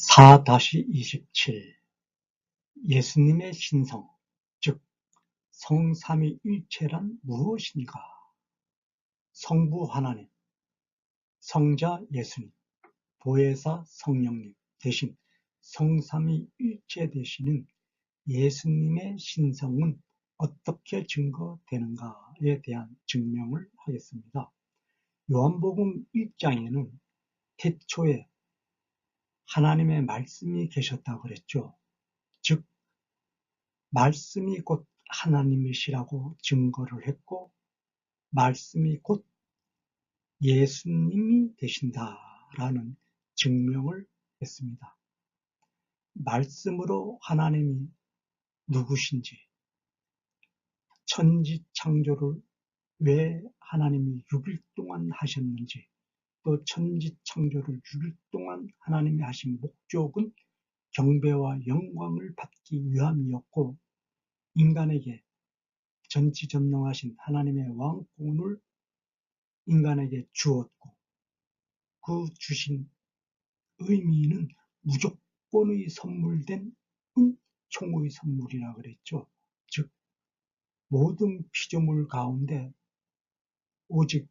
4-27 예수님의 신성, 즉 성삼위일체란 무엇인가? 성부 하나님, 성자 예수님, 보혜사 성령님 대신 성삼위일체 되시는 예수님의 신성은 어떻게 증거되는가에 대한 증명을 하겠습니다. 요한복음 1장에는 태초에 하나님의 말씀이 계셨다고 그랬죠. 즉 말씀이 곧 하나님이시라고 증거를 했고 말씀이 곧 예수님이 되신다라는 증명을 했습니다. 말씀으로 하나님이 누구신지, 천지 창조를 왜 하나님이 6일 동안 하셨는지, 또 천지 창조를 6일 동안 하나님이 하신 목적은 경배와 영광을 받기 위함이었고 인간에게 전지전능하신 하나님의 왕권을 인간에게 주었고 그 주신 의미는 무조건의 선물된 은총의 선물이라 그랬죠. 즉 모든 피조물 가운데 오직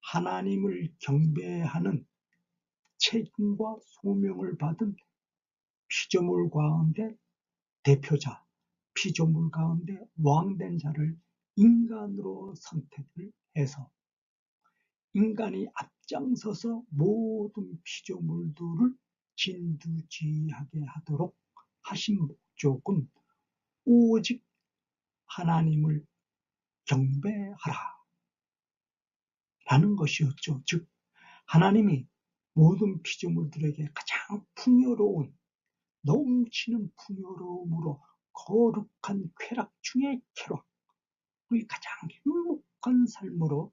하나님을 경배하는 책임과 소명을 받은 피조물 가운데 대표자, 피조물 가운데 왕된 자를 인간으로 선택을 해서 인간이 앞장서서 모든 피조물들을 진두지휘하게 하도록 하신 목적은 오직 하나님을 경배하라 라는 것이었죠. 즉 하나님이 모든 피조물들에게 가장 풍요로운 넘치는 풍요로움으로 거룩한 쾌락 중의 쾌락, 우리 가장 행복한 삶으로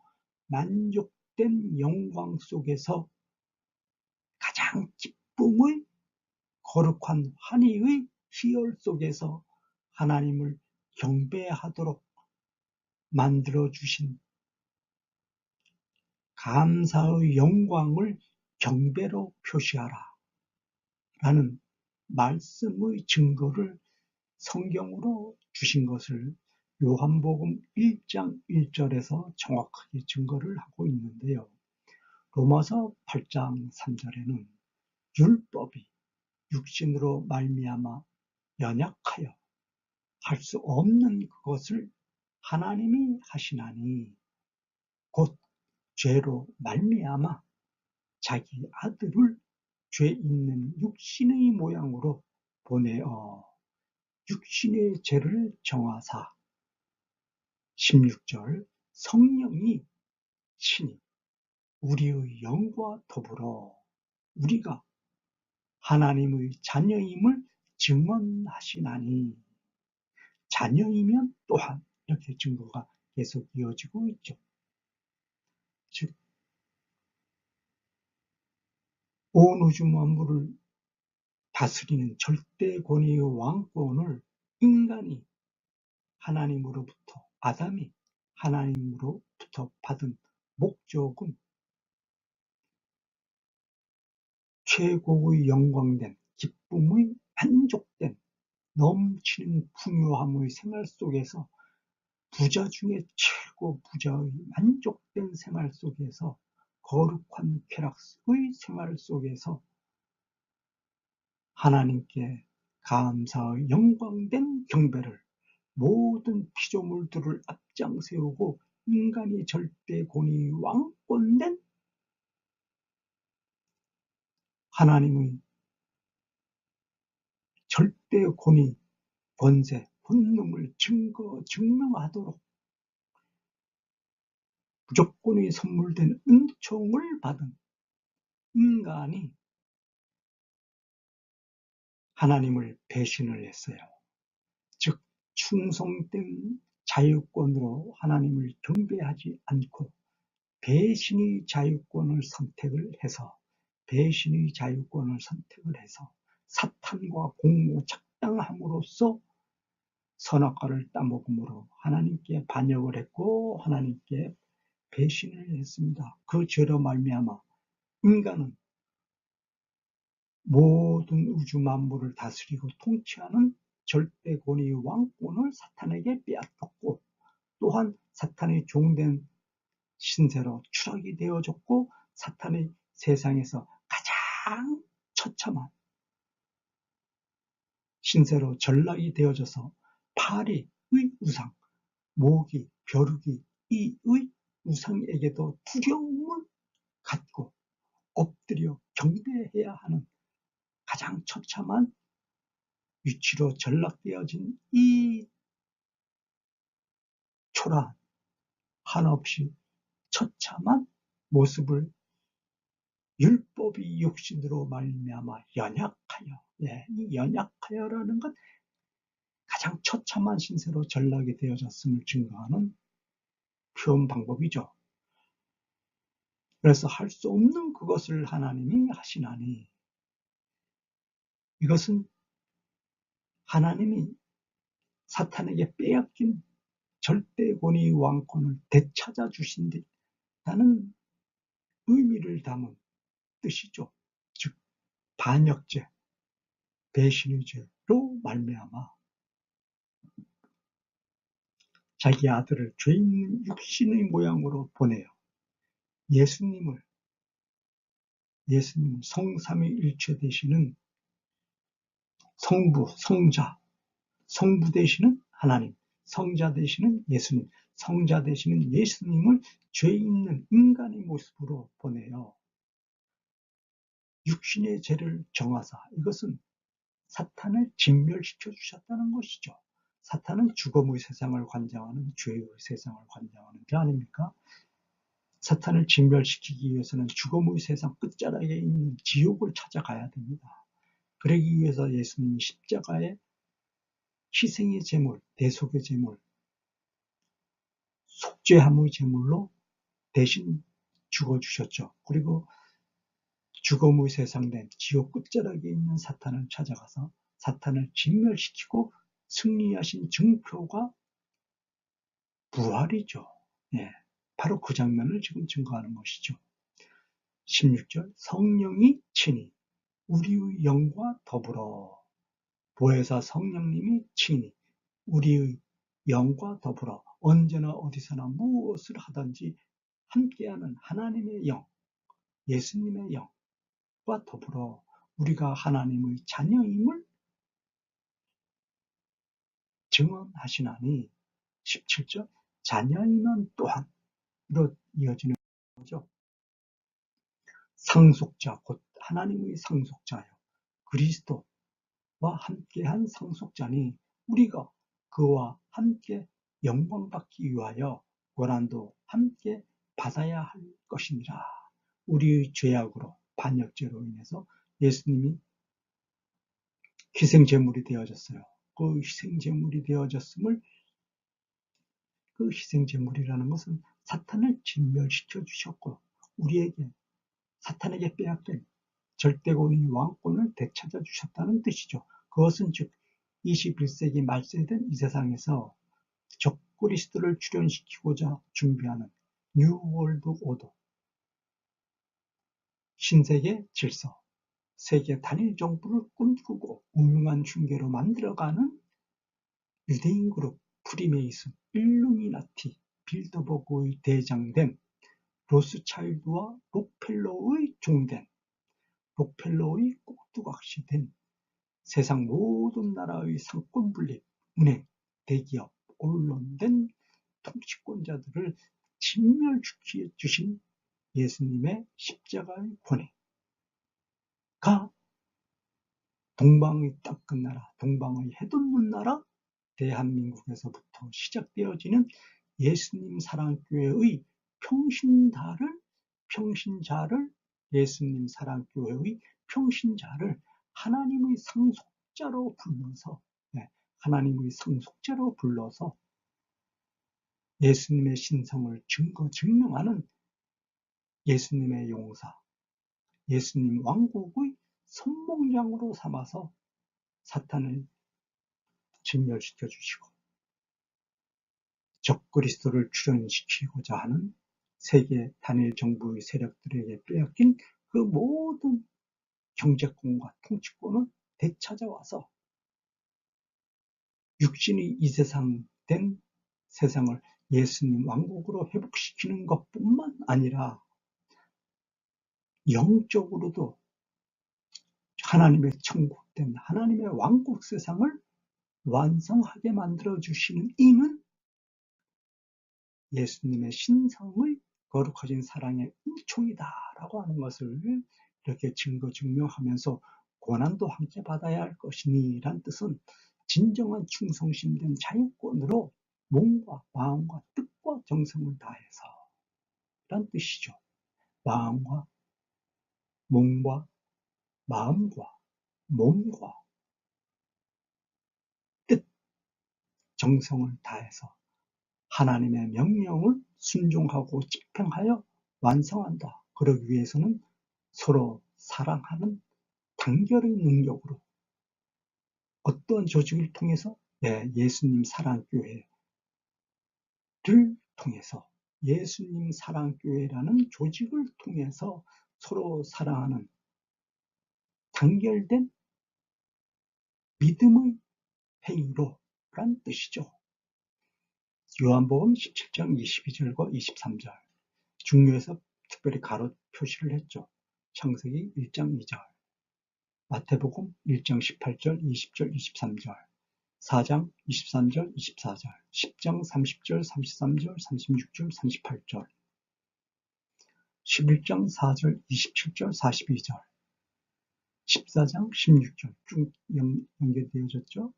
만족된 영광 속에서 가장 기쁨의 거룩한 환희의 희열 속에서 하나님을 경배하도록 만들어주신 감사의 영광을 경배로 표시하라 라는 말씀의 증거를 성경으로 주신 것을 요한복음 1장 1절에서 정확하게 증거를 하고 있는데요. 로마서 8장 3절에는 율법이 육신으로 말미암아 연약하여 할 수 없는 그것을 하나님이 하시나니 곧 죄로 말미암아 자기 아들을 죄 있는 육신의 모양으로 보내어 육신의 죄를 정하사 16절 성령이 친히 우리의 영과 더불어 우리가 하나님의 자녀임을 증언하시나니 자녀이면 또한 이렇게 증거가 계속 이어지고 있죠. 즉 온 우주 만물을 다스리는 절대 권위의 왕권을 인간이 하나님으로부터 아담이 하나님으로부터 받은 목적은 최고의 영광된 기쁨의 만족된 넘치는 풍요함의 생활 속에서 부자 중에 최고 부자의 만족된 생활 속에서 거룩한 쾌락의 생활 속에서 하나님께 감사의 영광된 경배를 모든 피조물들을 앞장 세우고 인간이 절대 권위 왕권된 하나님의 절대 권위, 권세, 권능을 증명하도록 무조건이 선물된 은총을 받은 인간이 하나님을 배신을 했어요. 즉 충성된 자유권으로 하나님을 경배하지 않고 배신의 자유권을 선택을 해서 사탄과 공모작당함으로써 선악과를 따먹음으로 하나님께 반역을 했고 하나님께 배신을 했습니다. 그 죄로 말미암아 인간은 모든 우주 만물을 다스리고 통치하는 절대 권위의 왕권을 사탄에게 빼앗겼고, 또한 사탄의 종된 신세로 추락이 되어졌고, 사탄의 세상에서 가장 처참한 신세로 전락이 되어져서 파리의 우상, 모기, 벼룩이 이의 우상에게도 두려움을 갖고 엎드려 경배해야 하는 가장 처참한 위치로 전락되어진 이 초라한 한없이 처참한 모습을 율법이 육신으로 말미암아 연약하여, 이 연약하여라는 것, 가장 처참한 신세로 전락이 되어졌음을 증거하는 표현 방법이죠. 그래서 할 수 없는 그것을 하나님이 하시나니, 이것은 하나님이 사탄에게 빼앗긴 절대 권위의 왕권을 되찾아 주신다는 의미를 담은 뜻이죠. 즉 반역죄, 배신의 죄로 말미암아 자기 아들을 죄 있는 육신의 모양으로 보내요. 예수님을 성삼위일체 되시는 성부, 성자, 성부 되시는 하나님, 성자 되시는 예수님, 성자 되시는 예수님을 죄 있는 인간의 모습으로 보내요. 육신의 죄를 정하사, 이것은 사탄을 진멸시켜 주셨다는 것이죠. 사탄은 죽음의 세상을 관장하는 죄의 세상을 관장하는 게 아닙니까? 사탄을 진멸시키기 위해서는 죽음의 세상 끝자락에 있는 지옥을 찾아가야 됩니다. 그러기 위해서 예수님이 십자가에 희생의 제물, 대속의 제물, 속죄함의 제물로 대신 죽어주셨죠. 그리고 죽음의 세상된 지옥 끝자락에 있는 사탄을 찾아가서 사탄을 진멸시키고 승리하신 증표가 부활이죠. 바로 그 장면을 지금 증거하는 것이죠. 16절, 성령이 친히 우리의 영과 더불어, 보혜사 성령님이 친히 우리의 영과 더불어 언제나 어디서나 무엇을 하든지 함께하는 하나님의 영, 예수님의 영과 더불어 우리가 하나님의 자녀임을 증언하시나니, 17절, 자녀이면 또한으로 이어지는 거죠. 상속자, 곧 하나님의 상속자요, 그리스도와 함께한 상속자니 우리가 그와 함께 영광받기 위하여 고난도 함께 받아야 할 것이니라. 우리의 죄악으로, 반역죄로 인해서 예수님이 희생제물이 되어졌어요. 그 희생제물이 되어졌음을, 그 희생제물이라는 것은 사탄을 진멸시켜 주셨고 우리에게, 사탄에게 빼앗긴 절대권위 왕권을 되찾아 주셨다는 뜻이죠. 그것은 즉 21세기 말세된 이 세상에서 적그리스도를 출현시키고자 준비하는 뉴월드 오더, 신세계 질서, 세계 단일 정부를 꿈꾸고 우명한 흉계로 만들어가는 유대인 그룹 프리메이슨, 일루미나티, 빌더버그의 대장된 로스차일드와 록펠러의 종된, 록펠러의 꼭두각시 된 세상 모든 나라의 상권 분립, 은행, 대기업, 언론 된 통치권자들을 진멸시켜 주신 예수님의 십자가의 권위가 동방의 땅끝 나라, 동방의 해돋는 나라 대한민국에서부터 시작되어지는 예수님 사랑교회의 평신자를, 예수님 사랑교회의 평신자를 하나님의 상속자로 불러서, 하나님의 상속자로 불러서 예수님의 신성을 증명하는 예수님의 용사, 예수님 왕국의 선봉장으로 삼아서 사탄을 진멸시켜 주시고 적그리스도를 출현시키고자 하는 세계 단일 정부의 세력들에게 빼앗긴 그 모든 경제권과 통치권을 되찾아와서 육신이 이 세상 된 세상을 예수님 왕국으로 회복시키는 것뿐만 아니라 영적으로도 하나님의 천국된 하나님의 왕국 세상을 완성하게 만들어주시는 이는 예수님의 신성의 거룩하신 사랑의 은총이다라고 하는 것을 이렇게 증거 증명하면서 고난도 함께 받아야 할 것이니 란 뜻은 진정한 충성심된 자유권으로 몸과 마음과 뜻과 정성을 다해서 란 뜻이죠. 마음과 몸과 마음과 몸과 뜻, 정성을 다해서 하나님의 명령을 순종하고 집행하여 완성한다. 그러기 위해서는 서로 사랑하는 단결의 능력으로 어떤 조직을 통해서 예수님 사랑교회를 통해서 예수님 사랑교회라는 조직을 통해서 서로 사랑하는 단결된 믿음의 행위로 란 뜻이죠. 요한복음 17장 22절과 23절 중요해서 특별히 가로 표시를 했죠. 창세기 1장 2절 마태복음 1장 18절 20절 23절 4장 23절 24절 10장 30절 33절 36절 38절 11장 4절 27절 42절 14장 16절 쭉 연결되어졌죠.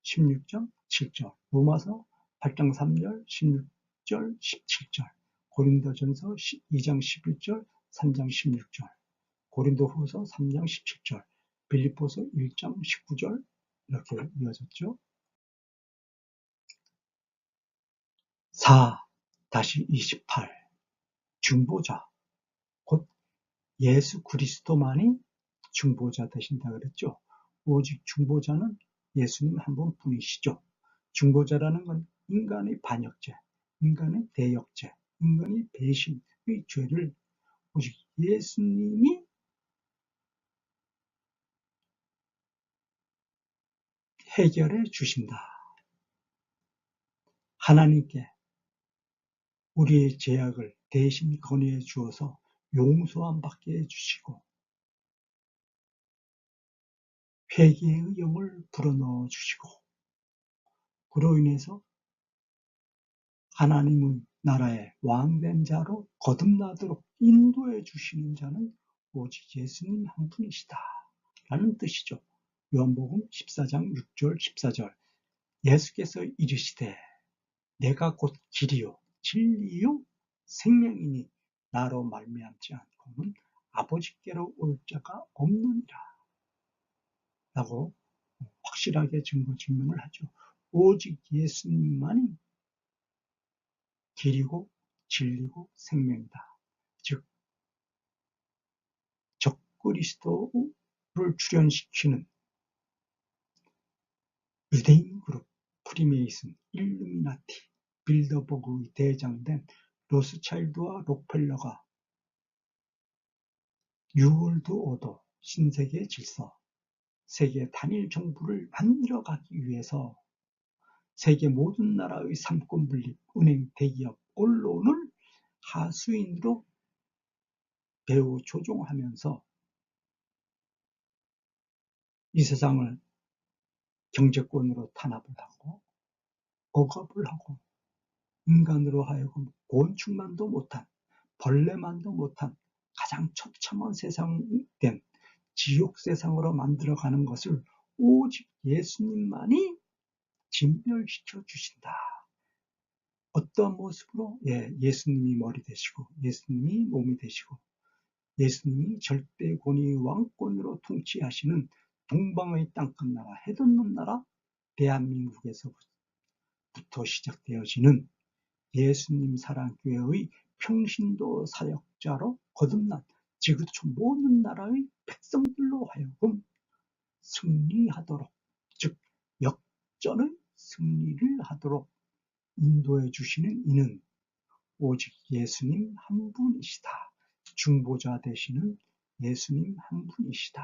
16장 7절 로마서 8장 3절 16절 17절 고린도전서 2장 11절 3장 16절 고린도후서 3장 17절 빌립보서 1장 19절 이렇게 이어졌죠. 4-28 중보자 곧 예수 그리스도만이 중보자 되신다 그랬죠. 오직 중보자는 예수님 한 분뿐이시죠. 중보자라는 건 인간의 반역죄, 인간의 대역죄, 인간의 배신의 죄를 오직 예수님이 해결해 주신다. 하나님께 우리의 죄악을 대신 건의해 주어서 용서함 받게 해주시고 회개의 영을 불어넣어 주시고 그로 인해서 하나님의 나라의 왕된 자로 거듭나도록 인도해 주시는 자는 오직 예수님 한 분이시다 라는 뜻이죠. 요한복음 14장 6절 14절 예수께서 이르시되 내가 곧 길이요 진리요 생명이니 나로 말미암지 않고는 아버지께로 올 자가 없느니라 라고 확실하게 증거 증명을 하죠. 오직 예수님만이 길이고 진리고 생명이다. 즉 적그리스도를 출현시키는 유대인 그룹 프리메이슨, 일루미나티, 빌더버그의 대장된 로스차일드와 록펠러가 뉴월드 오더, 신세계 질서, 세계 단일 정부를 만들어가기 위해서 세계 모든 나라의 삼권 분립, 은행, 대기업, 언론을 하수인으로 배후 조종하면서 이 세상을 경제권으로 탄압을 하고 억압을 하고 인간으로 하여금 곤충만도 못한 벌레만도 못한 가장 처참한 세상된 지옥 세상으로 만들어가는 것을 오직 예수님만이 진멸시켜 주신다. 어떤 모습으로? 예수님이 머리 되시고 예수님이 몸이 되시고 예수님이 절대 권위의 왕권으로 통치하시는 동방의 땅끝나라 해돋는 나라 대한민국에서부터 시작되어지는 예수님 사랑교회의 평신도 사역자로 거듭난 지구촌 모든 나라의 백성들로 하여금 승리하도록 즉 역전의 승리를 하도록 인도해 주시는 이는 오직 예수님 한 분이시다. 중보자 되시는 예수님 한 분이시다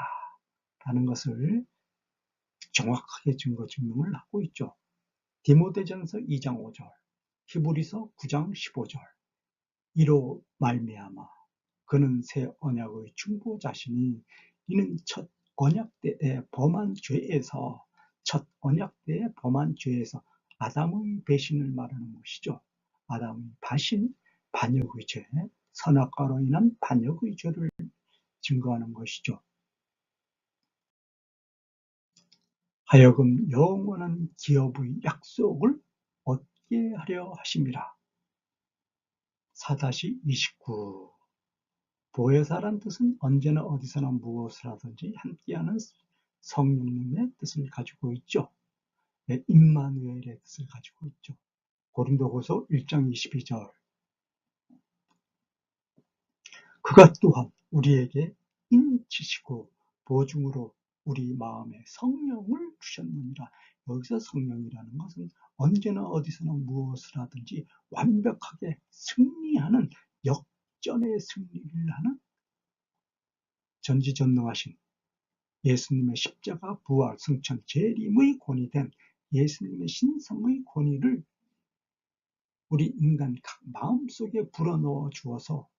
라는 것을 정확하게 증거 증명을 하고 있죠. 디모데전서 2장 5절, 히브리서 9장 15절, 이로 말미암아 그는 새 언약의 중보자시니 이는 첫 언약 때에 범한 죄에서 아담의 배신을 말하는 것이죠. 아담의 배신, 반역의 죄, 선악과로 인한 반역의 죄를 증거하는 것이죠. 하여금 영원한 기업의 약속을 얻게 하려 하심이라. 4-29 보혜사란 뜻은 언제나 어디서나 무엇을 하든지 함께하는 성령님의 뜻을 가지고 있죠. 임마누엘의 뜻을 가지고 있죠. 고린도후서 1장 22절 그가 또한 우리에게 인치시고 보증으로 우리 마음에 성령을 주셨느니라. 여기서 성령이라는 것은 언제나 어디서나 무엇을 하든지 완벽하게 승리하는 역전의 승리를 하는 전지전능하신 예수님의 십자가 부활 승천 재림의 권위된 예수님의 신성의 권위를 우리 인간 각 마음속에 불어넣어 주어서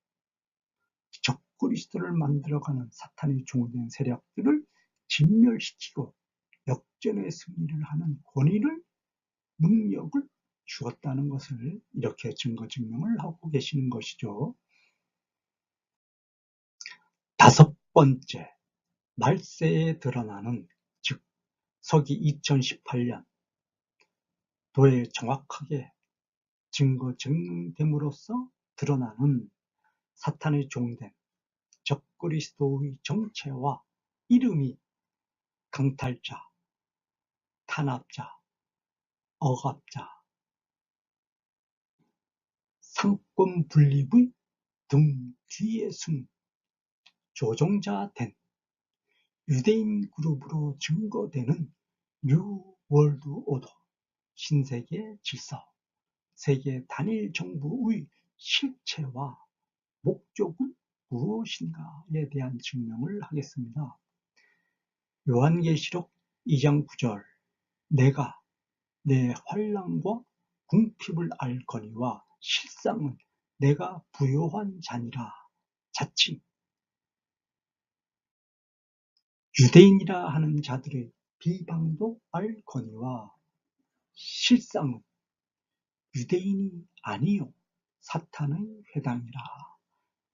적그리스도를 만들어가는 사탄의 종된 세력들을 진멸시키고 역전의 승리를 하는 권위를 능력을 주었다는 것을 이렇게 증거 증명을 하고 계시는 것이죠. 5번째, 말세에 드러나는, 즉 서기 2018년 도에 정확하게 증거 증명됨으로써 드러나는 사탄의 종된 적그리스도의 정체와 이름이 강탈자, 탄압자, 억압자, 상권 분립의 등 뒤에 순 조종자 된 유대인 그룹으로 증거되는 뉴 월드 오더, 신세계 질서, 세계 단일 정부의 실체와 목적은 무엇인가에 대한 증명을 하겠습니다. 요한계시록 2장 9절 내가 내 환난과 궁핍을 알거니와 실상은 내가 부요한 자니라. 자칭 유대인이라 하는 자들의 비방도 알거니와 실상은 유대인이 아니요 사탄의 회당이라.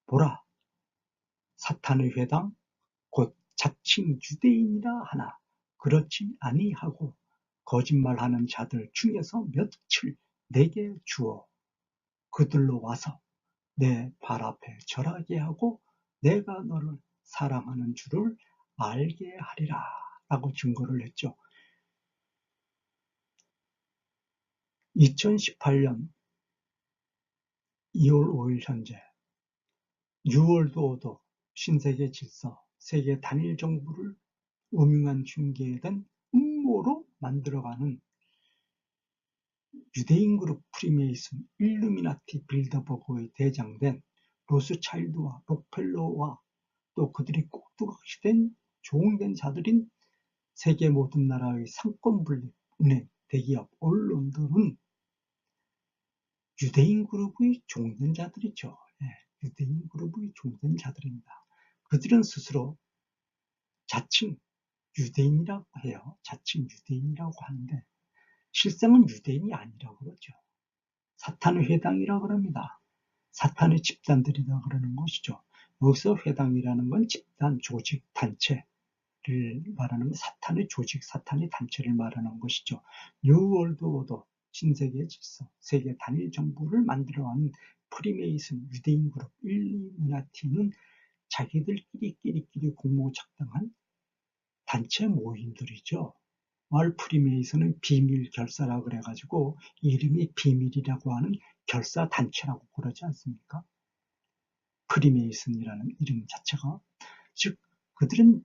보라, 사탄의 회당 곧 자칭 유대인이라 하나 그렇지 아니하고 거짓말하는 자들 중에서 몇을 내게 주어 그들로 와서 내 발 앞에 절하게 하고 내가 너를 사랑하는 줄을 알게 하리라 라고 증거를 했죠. 2018년 2월 5일 현재 뉴월드 오더, 신세계 질서, 세계 단일 정부를 음흉한 중개된 음모로 만들어가는 유대인 그룹 프리메이슨, 일루미나티 빌더버그의 대장된 로스차일드와 록펠러와 또 그들이 꼭두각시된 조응된 자들인 세계 모든 나라의 상권 분립, 은행, 대기업, 언론들은 유대인 그룹의 종된 자들이죠. 유대인 그룹의 종된 자들입니다. 그들은 스스로 자칭 유대인이라고 해요. 자칭 유대인이라고 하는데 실상은 유대인이 아니라고 그러죠. 사탄의 회당이라고 그럽니다. 사탄의 집단들이라고 그러는 것이죠. 여기서 회당이라는 건 집단, 조직, 단체를 말하는 사탄의 조직, 사탄의 단체를 말하는 것이죠. 뉴월드 오더, 신세계 질서, 세계 단일 정부를 만들어가는 프리메이슨, 유대인 그룹, 일루미나티는 자기들끼리 공모작당한 단체 모임들이죠. 프리메이슨은 비밀 결사라 그래가지고 이름이 비밀이라고 하는 결사 단체라고 그러지 않습니까? 프리메이슨이라는 이름 자체가, 즉 그들은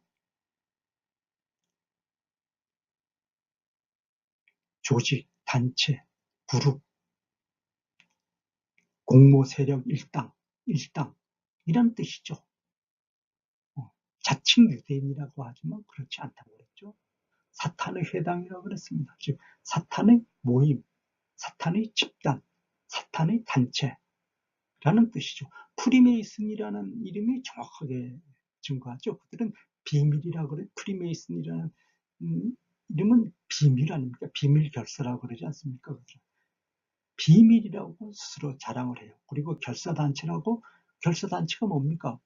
조직, 단체, 그룹, 공모 세력 일당 이란 뜻이죠. 자칭 유대인이라고 하지만 그렇지 않다고 그랬죠. 사탄의 회당이라고 그랬습니다. 즉 사탄의 모임, 사탄의 집단, 사탄의 단체라는 뜻이죠. 프리메이슨이라는 이름이 정확하게 증거하죠. 그들은 비밀이라고 그래. 프리메이슨이라는 이름은 비밀 아닙니까? 비밀 결사라고 그러지 않습니까? 그죠? 비밀이라고 스스로 자랑을 해요. 그리고 결사단체라고, 결사단체가 뭡니까?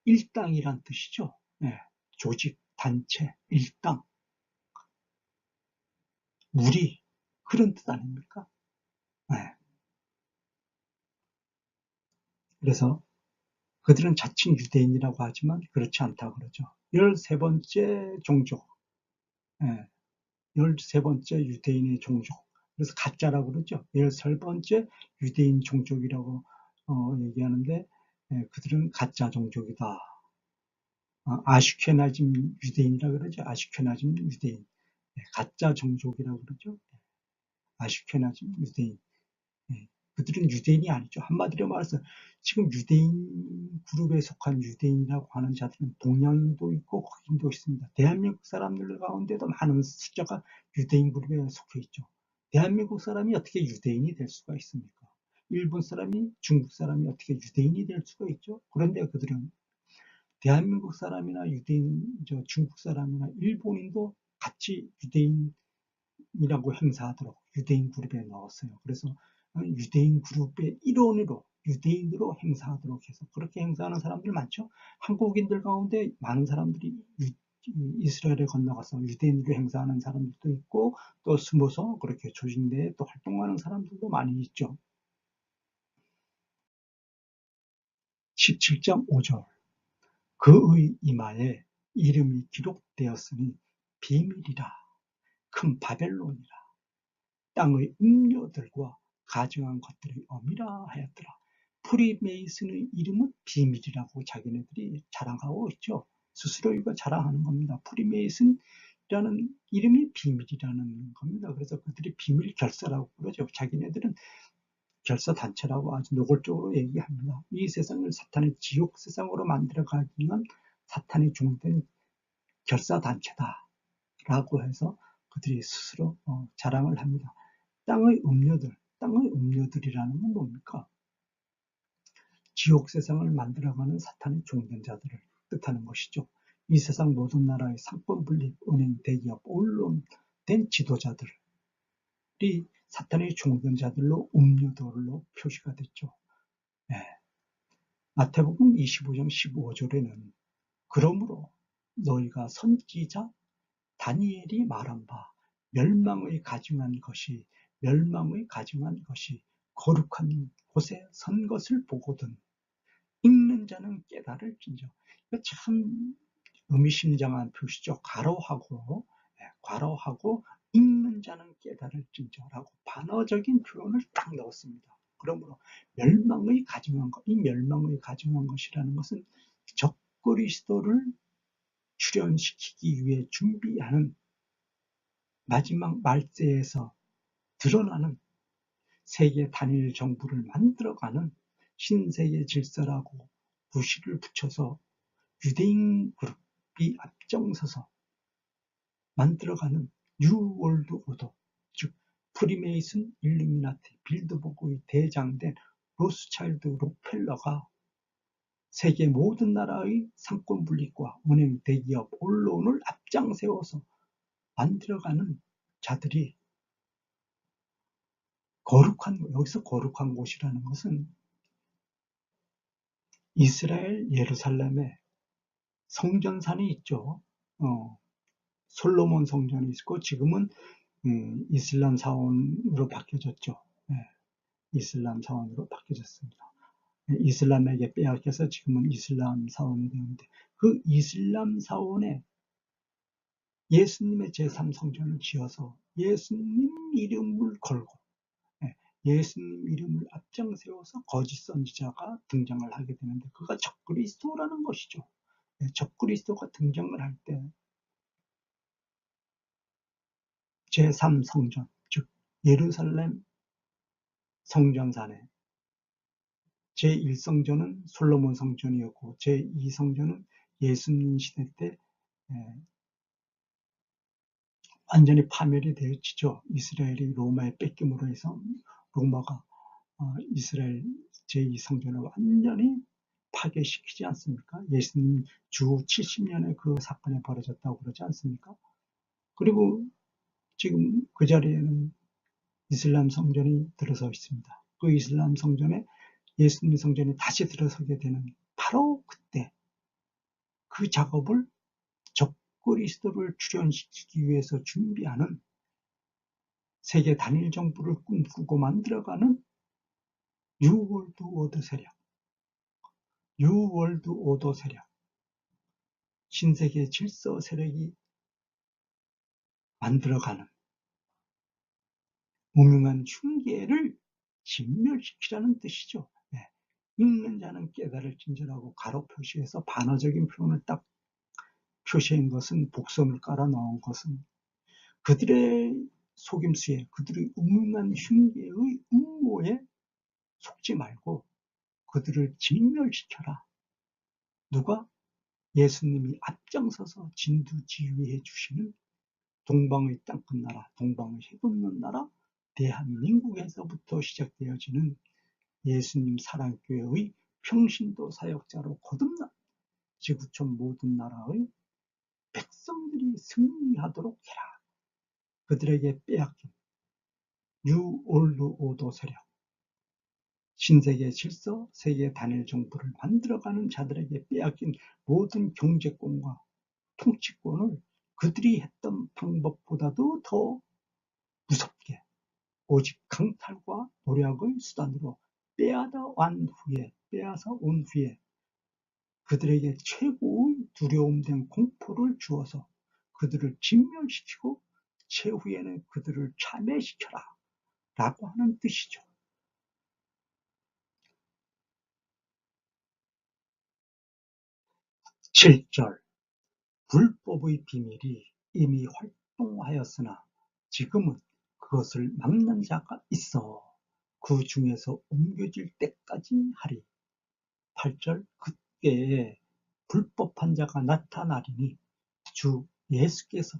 일당이란 뜻이죠. 네. 조직, 단체, 일당, 무리, 그런 뜻 아닙니까? 네. 그래서 그들은 자칭 유대인이라고 하지만 그렇지 않다고 그러죠. 13번째 종족, 네. 13번째 유대인의 종족, 그래서 가짜라고 그러죠. 13번째 유대인 종족이라고 얘기하는데, 그들은 가짜 종족이다. 아슈케나즘 유대인이라고 그러죠. 아슈케나즘 유대인. 가짜 종족이라고 그러죠. 아슈케나즘 유대인. 그들은 유대인이 아니죠. 한마디로 말해서 지금 유대인 그룹에 속한 유대인이라고 하는 자들은 동양인도 있고 흑인도 있습니다. 대한민국 사람들 가운데도 많은 숫자가 유대인 그룹에 속해 있죠. 대한민국 사람이 어떻게 유대인이 될 수가 있습니까? 일본 사람이, 중국 사람이 어떻게 유대인이 될 수가 있죠? 그런데 그들은 대한민국 사람이나 유대인, 중국 사람이나 일본인도 같이 유대인이라고 행사하도록 유대인 그룹에 넣었어요. 그래서 유대인 그룹의 일원으로, 유대인으로 행사하도록 해서 그렇게 행사하는 사람들 많죠. 한국인들 가운데 많은 사람들이 이스라엘에 건너가서 유대인으로 행사하는 사람들도 있고, 또 숨어서 그렇게 조직 내에 또 활동하는 사람들도 많이 있죠. 17장 5절. 그의 이마에 이름이 기록되었으니 비밀이라, 큰 바벨론이라, 땅의 음료들과 가증한 것들의 엄이라 하였더라. 프리메이슨의 이름은 비밀이라고 자기네들이 자랑하고 있죠. 스스로 이거 자랑하는 겁니다. 프리메이슨이라는 이름이 비밀이라는 겁니다. 그래서 그들이 비밀 결사라고 그러죠. 자기네들은 결사 단체라고 아주 노골적으로 얘기합니다. 이 세상을 사탄의 지옥 세상으로 만들어가기는 사탄이 종된 결사 단체다라고 해서 그들이 스스로 자랑을 합니다. 땅의 음료들이라는 건 뭡니까? 지옥 세상을 만들어가는 사탄의 종된 자들을 뜻하는 것이죠. 이 세상 모든 나라의 상권 분립, 은행, 대기업, 언론된 지도자들이 사탄의 종된 자들로 음료들로 표시가 됐죠. 네. 마태복음 25장 15절에는 그러므로 너희가 선지자 다니엘이 말한 바 멸망의 가증한 것이 거룩한 곳에 선 것을 보거든 읽는 자는 깨달을진저. 이거 참 의미심장한 표시죠. 괄호하고 읽는 자는 깨달을진저라고 반어적인 표현을 딱 넣었습니다. 그러므로 멸망의 가증한 것, 이 멸망의 가증한 것이라는 것은 적그리스도를 출현시키기 위해 준비하는 마지막 말세에서 드러나는 세계 단일 정부를 만들어가는 신세계 질서라고 부시를 붙여서 유대인 그룹이 앞장서서 만들어가는 뉴월드 오더, 즉 프리메이슨, 일루미나티, 빌드버그의 대장된 로스차일드 록펠러가 세계 모든 나라의 상권 분립과 은행, 대기업, 언론을 앞장세워서 만들어가는 자들이 여기서 거룩한 곳이라는 것은 이스라엘 예루살렘에 성전산이 있죠. 솔로몬 성전이 있고 지금은 이슬람 사원으로 바뀌어졌죠. 네, 이슬람 사원으로 바뀌어졌습니다. 이슬람에게 빼앗겨서 지금은 이슬람 사원이 되는데 그 이슬람 사원에 예수님의 제3성전을 지어서 예수님 이름을 걸고 예수님 이름을 앞장세워서 거짓 선지자가 등장을 하게 되는데 그가 적그리스도라는 것이죠. 적그리스도가 등장을 할 때 제3성전, 즉 예루살렘 성전산에 제1성전은 솔로몬 성전이었고 제2성전은 예수님 시대 때 완전히 파멸이 되어지죠. 이스라엘이 로마의 뺏김으로 해서 로마가 이스라엘 제2성전을 완전히 파괴시키지 않습니까? 예수님 주 70년에 그 사건이 벌어졌다고 그러지 않습니까? 그리고 지금 그 자리에는 이슬람 성전이 들어서 있습니다. 그 이슬람 성전에 예수님 성전이 다시 들어서게 되는 바로 그때 그 작업을 적그리스도를 출현시키기 위해서 준비하는 세계 단일 정부를 꿈꾸고 만들어가는 뉴월드 오더 세력, 뉴월드 오더 세력, 신세계 질서 세력이 만들어가는 무명한 흉계를 진멸시키라는 뜻이죠. 읽는 자는 깨달을진저라고 가로 표시해서 반어적인 표현을 딱 표시한 것은 복선을 깔아 넣은 것은 그들의 속임수에 그들의 무명한 흉계의 음모에 속지 말고 그들을 진멸시켜라. 누가? 예수님이 앞장서서 진두지휘해 주시는 동방의 땅끝나라, 동방의 해돋는 나라, 대한민국에서부터 시작되어지는 예수님 사랑교회의 평신도 사역자로 거듭난 지구촌 모든 나라의 백성들이 승리하도록 해라. 그들에게 빼앗긴 뉴 올드 오더 세력, 신세계 질서, 세계 단일 정부를 만들어가는 자들에게 빼앗긴 모든 경제권과 통치권을 그들이 했던 방법보다도 더 무섭게 오직 강탈과 노력의 수단으로 빼앗아 온 후에 그들에게 최고의 두려움된 공포를 주어서 그들을 진멸시키고 최후에는 그들을 참회시켜라 라고 하는 뜻이죠. 7절 불법의 비밀이 이미 활동하였으나 지금은 그것을 막는 자가 있어 그 중에서 옮겨질 때까지 하리. 8절 그때에 불법한 자가 나타나리니 주 예수께서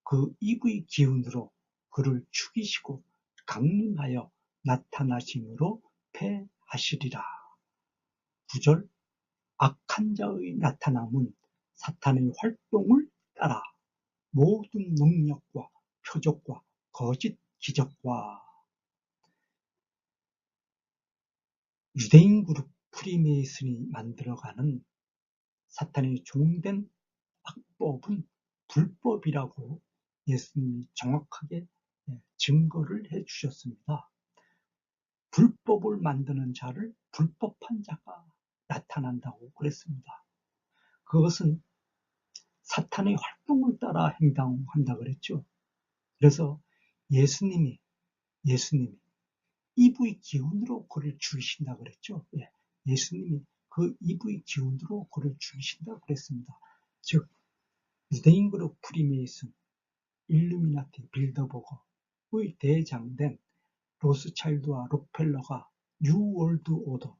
그 입의 기운으로 그를 죽이시고 강림하여 나타나심으로 패하시리라. 9절 악한 자의 나타남은 사탄의 활동을 따라 모든 능력과 표적과 거짓 기적과 유대인 그룹 프리메이슨이 만들어가는 사탄의 종된 악법은 불법이라고 예수님이 정확하게 증거를 해주셨습니다. 불법을 만드는 자를 불법한 자가 나타난다고 그랬습니다. 그것은 사탄의 활동을 따라 행동한다 그랬죠. 그래서 예수님이 입의 기운으로 그를 죽이신다 그랬죠. 예수님이 그 입의 기운으로 그를 죽이신다 그랬습니다. 즉 유대인 그룹 프리메이슨, 일루미나티, 빌더버거의 대장된 로스차일드와 록펠러가 뉴월드 오더,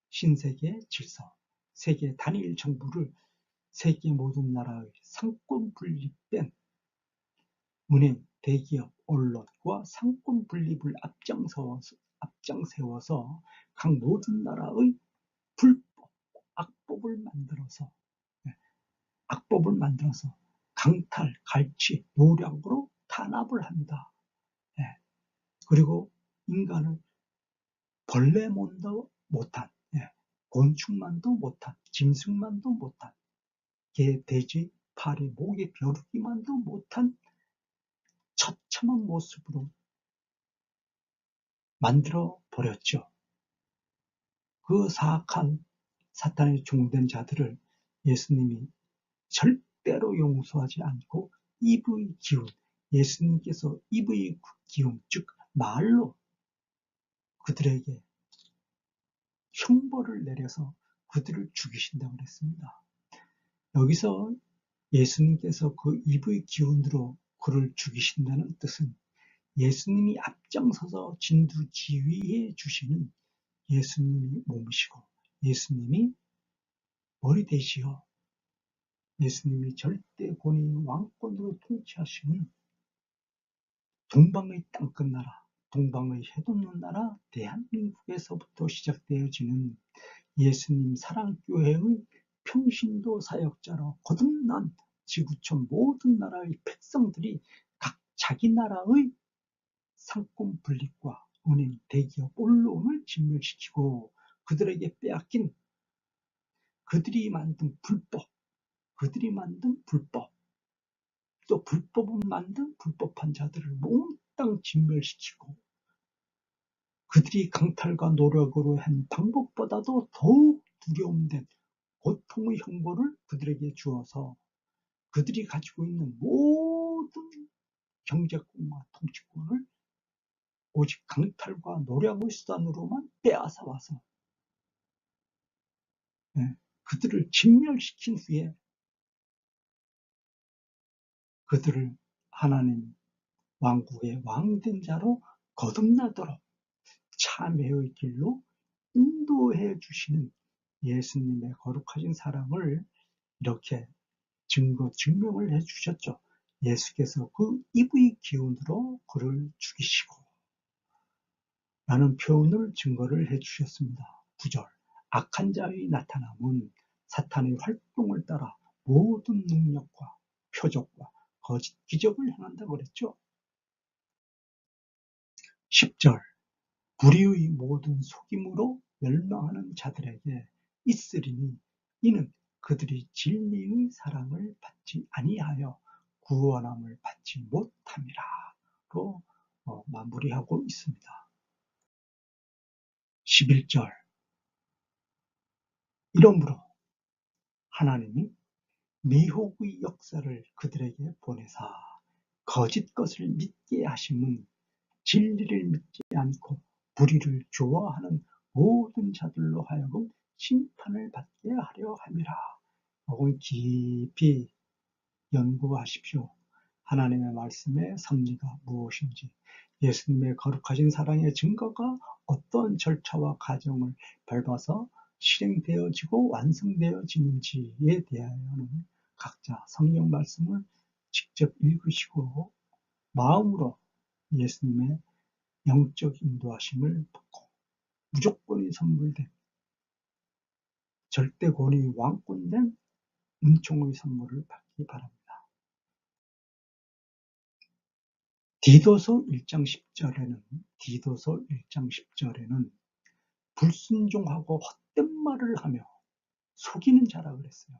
신세계 질서, 세계 단일 정부를 세계 모든 나라의 상권 분립된 은행, 대기업, 언론과 상권 분립을 앞장세워서 각 모든 나라의 불법, 악법을 만들어서 강탈, 갈취, 노력으로 탄압을 합니다. 그리고 인간을 벌레만도 못한, 곤충만도 못한, 짐승만도 못한, 개, 돼지, 파리, 모기, 벼룩이만도 못한 처참한 모습으로 만들어 버렸죠. 그 사악한 사탄의 종된 자들을 예수님이 절대로 용서하지 않고 입의 기운, 예수님께서 입의 기운, 즉 말로 그들에게 형벌을 내려서 그들을 죽이신다고 그랬습니다. 여기서 예수님께서 그 입의 기운으로 그를 죽이신다는 뜻은 예수님이 앞장서서 진두지휘해 주시는 예수님이 몸이시고 예수님이 머리 되시어 예수님이 절대 권위 왕권으로 통치하시는 동방의 땅끝 나라, 동방의 해돋는 나라 대한민국에서부터 시작되어지는 예수님 사랑교회의 평신도 사역자로 거듭난 지구촌 모든 나라의 백성들이 각 자기 나라의 상권 분립과 은행, 대기업, 언론을 진멸시키고 그들에게 빼앗긴 그들이 만든 불법, 또 불법을 만든 불법한 자들을 몽땅 진멸시키고 그들이 강탈과 노력으로 한 방법보다도 더욱 두려움된 고통의 형벌을 그들에게 주어서 그들이 가지고 있는 모든 경제권과 통치권을 오직 강탈과 노력의 수단으로만 빼앗아 와서 그들을 진멸시킨 후에 그들을 하나님 왕국의 왕된 자로 거듭나도록 참회의 길로 인도해 주시는 예수님의 거룩하신 사랑을 이렇게 증명을 해 주셨죠. 예수께서 그 입의 기운으로 그를 죽이시고 라는 표현을 증거를 해 주셨습니다. 9절 악한 자의 나타남은 사탄의 활동을 따라 모든 능력과 표적과 거짓 기적을 행한다고 그랬죠. 10절 불의의 모든 속임으로 멸망하는 자들에게 있으리니 이는 그들이 진리의 사랑을 받지 아니하여 구원함을 받지 못함이라로 마무리하고 있습니다. 11절 이러므로 하나님이 미혹의 역사를 그들에게 보내사 거짓 것을 믿게 하심은 진리를 믿지 않고 불의를 좋아하는 모든 자들로 하여금 심판을 받게 하려 함이라. 혹은 깊이 연구하십시오. 하나님의 말씀의 섭리가 무엇인지, 예수님의 거룩하신 사랑의 증거가 어떤 절차와 과정을 밟아서 실행되어지고 완성되어지는지에 대하여는 각자 성경 말씀을 직접 읽으시고 마음으로 예수님의 영적 인도하심을 받고 무조건이 선물된 절대 권위 왕권된 은총의 선물을 받기 바랍니다. 디도서 1장 10절에는 불순종하고 헛된 말을 하며 속이는 자라 그랬어요.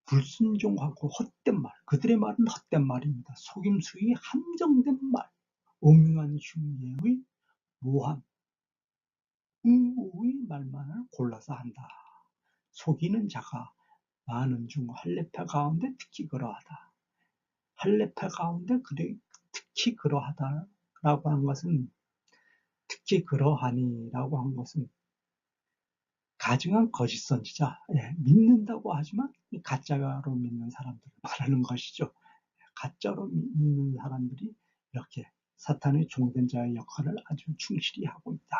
불순종하고 헛된 말, 그들의 말은 헛된 말입니다. 속임수의 함정된 말, 음흉한 흉내의 모함, 음우의 말만을 골라서 한다. 속이는 자가 많은 중 할례파 가운데 특히 그러하다. 할례파 가운데 특히 그러하다라고 한 것은 특히 그러하니라고 한 것은 가증한 거짓 선지자, 믿는다고 하지만 가짜로 믿는 사람들을 말하는 것이죠. 가짜로 믿는 사람들이 이렇게 사탄의 종된 자의 역할을 아주 충실히 하고 있다.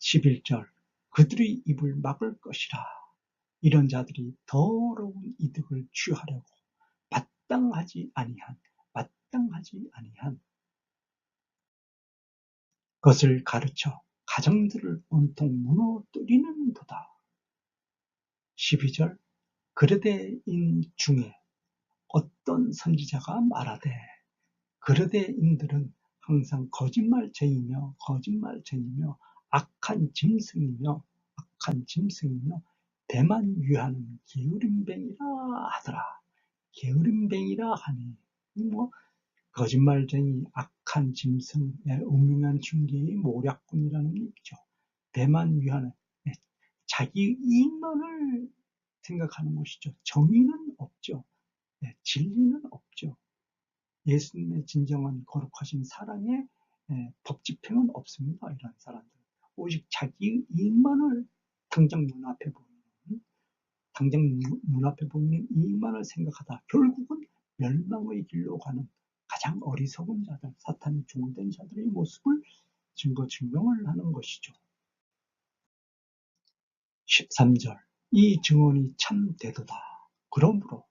11절 그들의 입을 막을 것이라. 이런 자들이 더러운 이득을 취하려고 마땅하지 아니한 것을 가르쳐 가정들을 온통 무너뜨리는도다. 12절 그르대인 중에 어떤 선지자가 말하되 그르대인들은 항상 거짓말쟁이며 악한 짐승이며 배만 위하는 게으름뱅이라 하더라. 게으름뱅이라 하니 거짓말쟁이, 악한 짐승, 음흉한 흉계의 모략꾼이라는 얘기죠. 배만 위하는 자기 이익만을 생각하는 것이죠. 정의는 없죠. 진리는 없죠. 예수님의 진정한 거룩하신 사랑의 법 집행은 없습니다. 이런 사람들은 오직 자기 이익만을 당장 눈앞에 보이는 이익만을 생각하다 결국은 멸망의 길로 가는 가장 어리석은 자들, 사탄이 종된 자들의 모습을 증명을 하는 것이죠. 13절 이 증언이 참 되도다. 그러므로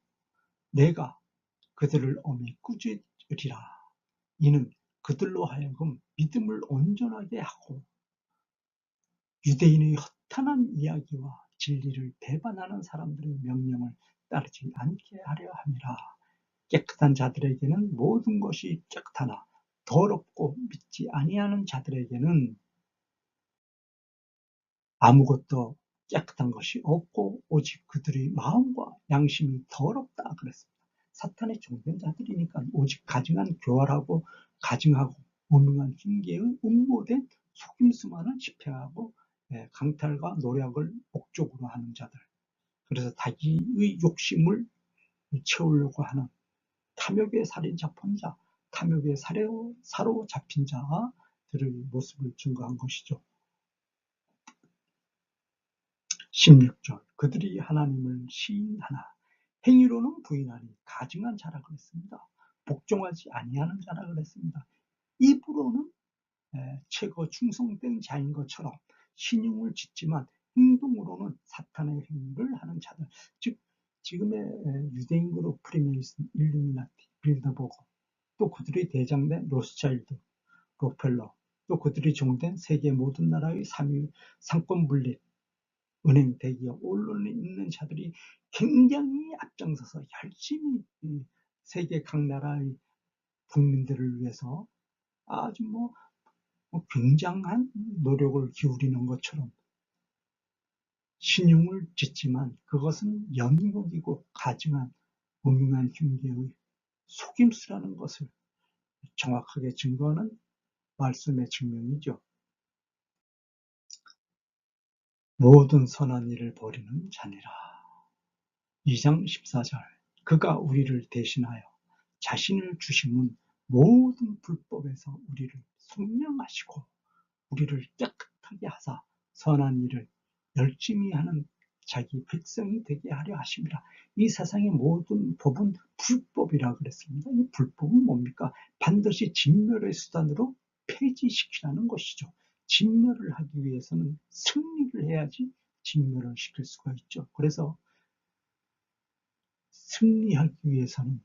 내가 그들을 엄히 꾸짖으리라. 이는 그들로 하여금 믿음을 온전하게 하고 유대인의 허탄한 이야기와 진리를 배반하는 사람들의 명령을 따르지 않게 하려 함이라. 깨끗한 자들에게는 모든 것이 깨끗하나 더럽고 믿지 아니하는 자들에게는 아무것도 깨끗한 것이 없고 오직 그들의 마음과 양심이 더럽다 그랬습니다. 사탄의 종된 자들이니까 오직 가증한 교활하고 가증하고 무능한 핑계의 응모된 속임수만을 집행하고 강탈과 노략을 목적으로 하는 자들. 그래서 자기의 욕심을 채우려고 하는 탐욕의 살인자 본자, 탐욕의 사로잡힌 자들의 모습을 증거한 것이죠. 16절 그들이 하나님을 시인하나 행위로는 부인하니 가증한 자라 그랬습니다. 복종하지 아니하는 자라 그랬습니다. 입으로는 최고 충성된 자인 것처럼 신용을 짓지만 행동으로는 사탄의 행위를 하는 자들, 즉 지금의 유대인 그룹 프리메이슨, 일루미나티, 빌더버거, 또 그들의 대장된 로스차일드, 록펠러, 또 그들이 종된 세계 모든 나라의 상권 분립, 은행, 대기업, 언론에 있는 자들이 굉장히 앞장서서 열심히 세계 각 나라의 국민들을 위해서 아주 굉장한 노력을 기울이는 것처럼 신용을 짓지만 그것은 연극이고 가증한 무명한 흉계의 속임수라는 것을 정확하게 증거하는 말씀의 증명이죠. 모든 선한 일을 벌이는 자니라. 2장 14절 그가 우리를 대신하여 자신을 주심은 모든 불법에서 우리를 속량하시고 우리를 깨끗하게 하사 선한 일을 열심히 하는 자기 백성이 되게 하려 하심이라. 이 세상의 모든 법은 불법이라 그랬습니다. 이 불법은 뭡니까? 반드시 진멸의 수단으로 폐지시키라는 것이죠. 진멸을 하기 위해서는 승리를 해야지 진멸을 시킬 수가 있죠. 그래서 승리하기 위해서는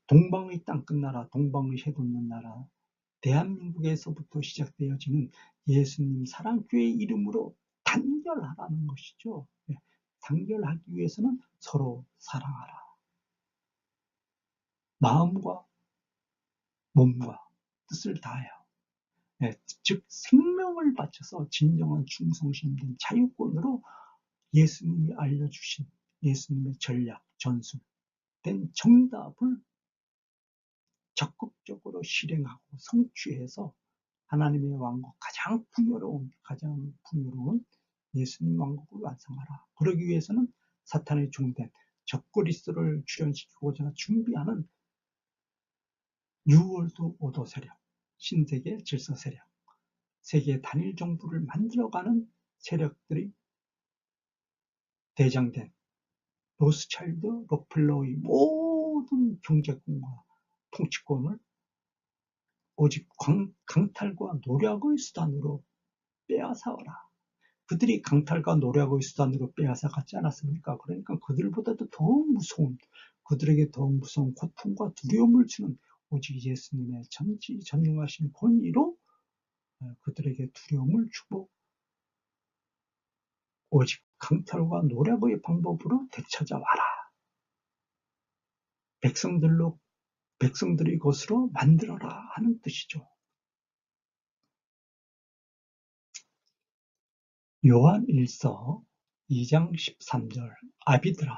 동방의 땅 끝나라, 동방의 해 돋는 나라, 대한민국에서부터 시작되어지는 예수님 사랑교회 이름으로 단결하라는 것이죠. 단결하기 위해서는 서로 사랑하라. 마음과 몸과 뜻을 다하여, 즉 생명을 바쳐서 진정한 충성심된 자유권으로 예수님이 알려주신 예수님의 전략, 전술된 정답을 적극적으로 실행하고 성취해서 하나님의 왕국 가장 풍요로운 예수님 왕국을 완성하라. 그러기 위해서는 사탄의 종된 적그리스도를 출현시키고자 준비하는 뉴월드 오더 세력, 신세계 질서 세력, 세계 단일 정부를 만들어가는 세력들이 대장된 로스차일드, 록펠러의 모든 경제권과 통치권을 오직 강탈과 노략의 수단으로 빼앗아오라. 그들이 강탈과 노략의 수단으로 빼앗아갔지 않았습니까? 그러니까 그들보다도 더욱 무서운, 그들에게 더욱 무서운 고통과 두려움을 주는 오직 예수님의 전능하신 권위로 그들에게 두려움을 주고 오직 강탈과 노략의 방법으로 되찾아와라. 백성들의 것으로 만들어라 하는 뜻이죠. 요한 1서 2장 13절 아비들아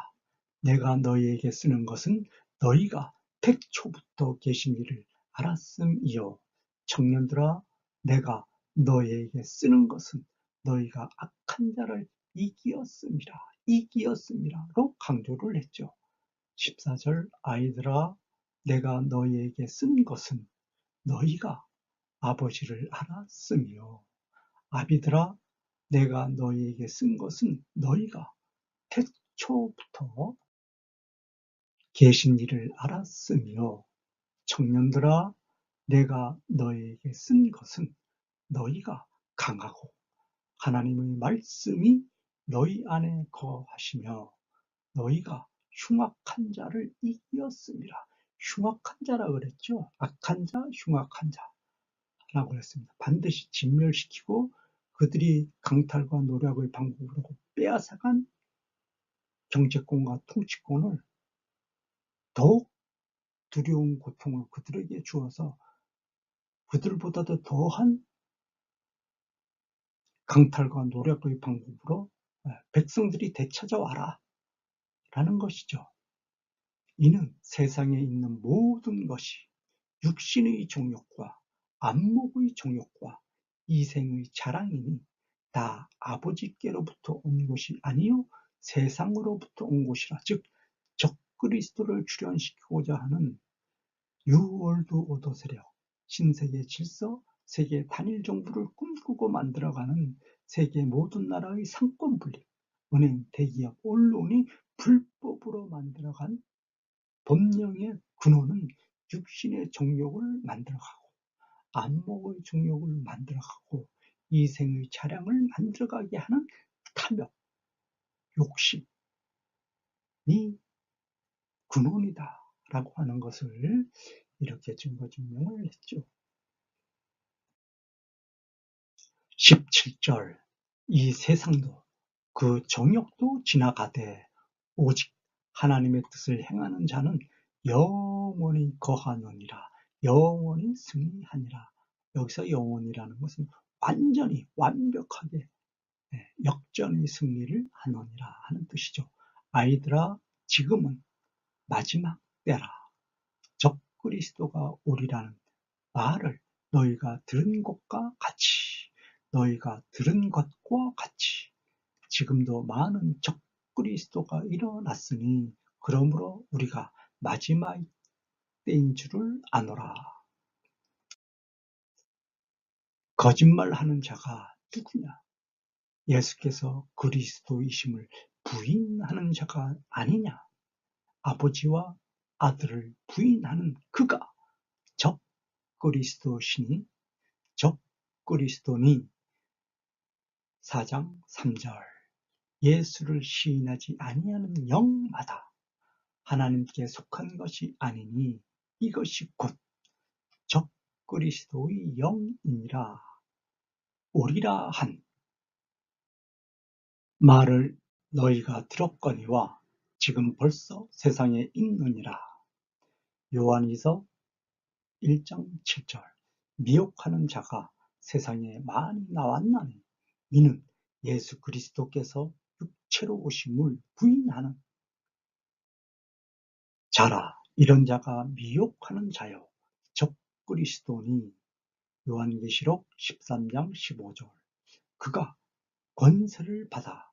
내가 너희에게 쓰는 것은 너희가 태초부터 계신 이를 알았음이요 청년들아 내가 너희에게 쓰는 것은 너희가 악한 자를 이기었음이라로 강조를 했죠. 14절 아이들아 내가 너희에게 쓴 것은 너희가 아버지를 알았으며 아비들아 내가 너희에게 쓴 것은 너희가 태초부터 계신 이를 알았으며 청년들아 내가 너희에게 쓴 것은 너희가 강하고 하나님의 말씀이 너희 안에 거하시며 너희가 흉악한 자를 이겼습니다. 흉악한 자라 그랬죠. 악한 자, 흉악한 자라고 그랬습니다. 반드시 진멸시키고 그들이 강탈과 노략의 방법으로 빼앗아간 경제권과 통치권을 더욱 두려운 고통을 그들에게 주어서 그들보다도 더한 강탈과 노략의 방법으로 백성들이 되찾아와라 라는 것이죠. 이는 세상에 있는 모든 것이 육신의 정욕과 안목의 정욕과 이생의 자랑이니 다 아버지께로부터 온 것이 아니요 세상으로부터 온 것이라. 즉 적그리스도를 출현시키고자 하는 뉴월드 오더 세력, 신세계 질서, 세계 단일 정부를 꿈꾸고 만들어가는 세계 모든 나라의 상권 분립, 은행, 대기업, 언론이 불법으로 만들어간 법령의 근원은 육신의 정욕을 만들어가고 안목의 정욕을 만들어가고 이생의 자량을 만들어가게 하는 탐욕, 욕심이 근원이다라고 하는 것을 이렇게 증거증명을 했죠. 17절 이 세상도 그 정욕도 지나가되 오직 하나님의 뜻을 행하는 자는 영원히 거하느니라. 영원히 승리하니라. 여기서 영원이라는 것은 완전히 완벽하게 역전의 승리를 하느니라 하는 뜻이죠. 아이들아 지금은 마지막 때라. 적그리스도가 오리라는 말을 너희가 들은 것과 같이 지금도 많은 적그리스도가 일어났으니 그러므로 우리가 마지막 때인 줄을 아노라. 거짓말하는 자가 누구냐? 예수께서 그리스도이심을 부인하는 자가 아니냐? 아버지와 아들을 부인하는 그가 적그리스도시니 적그리스도니 4장 3절 예수를 시인하지 아니하는 영마다 하나님께 속한 것이 아니니 이것이 곧 적그리스도의 영이니라. 오리라 한 말을 너희가 들었거니와 지금 벌써 세상에 있느니라. 요한이서 1장 7절 미혹하는 자가 세상에 많이 나왔나니 이는 예수 그리스도께서 육체로 오심을 부인하는 자라. 이런 자가 미혹하는 자요 적그리스도니. 요한계시록 13장 15절 그가 권세를 받아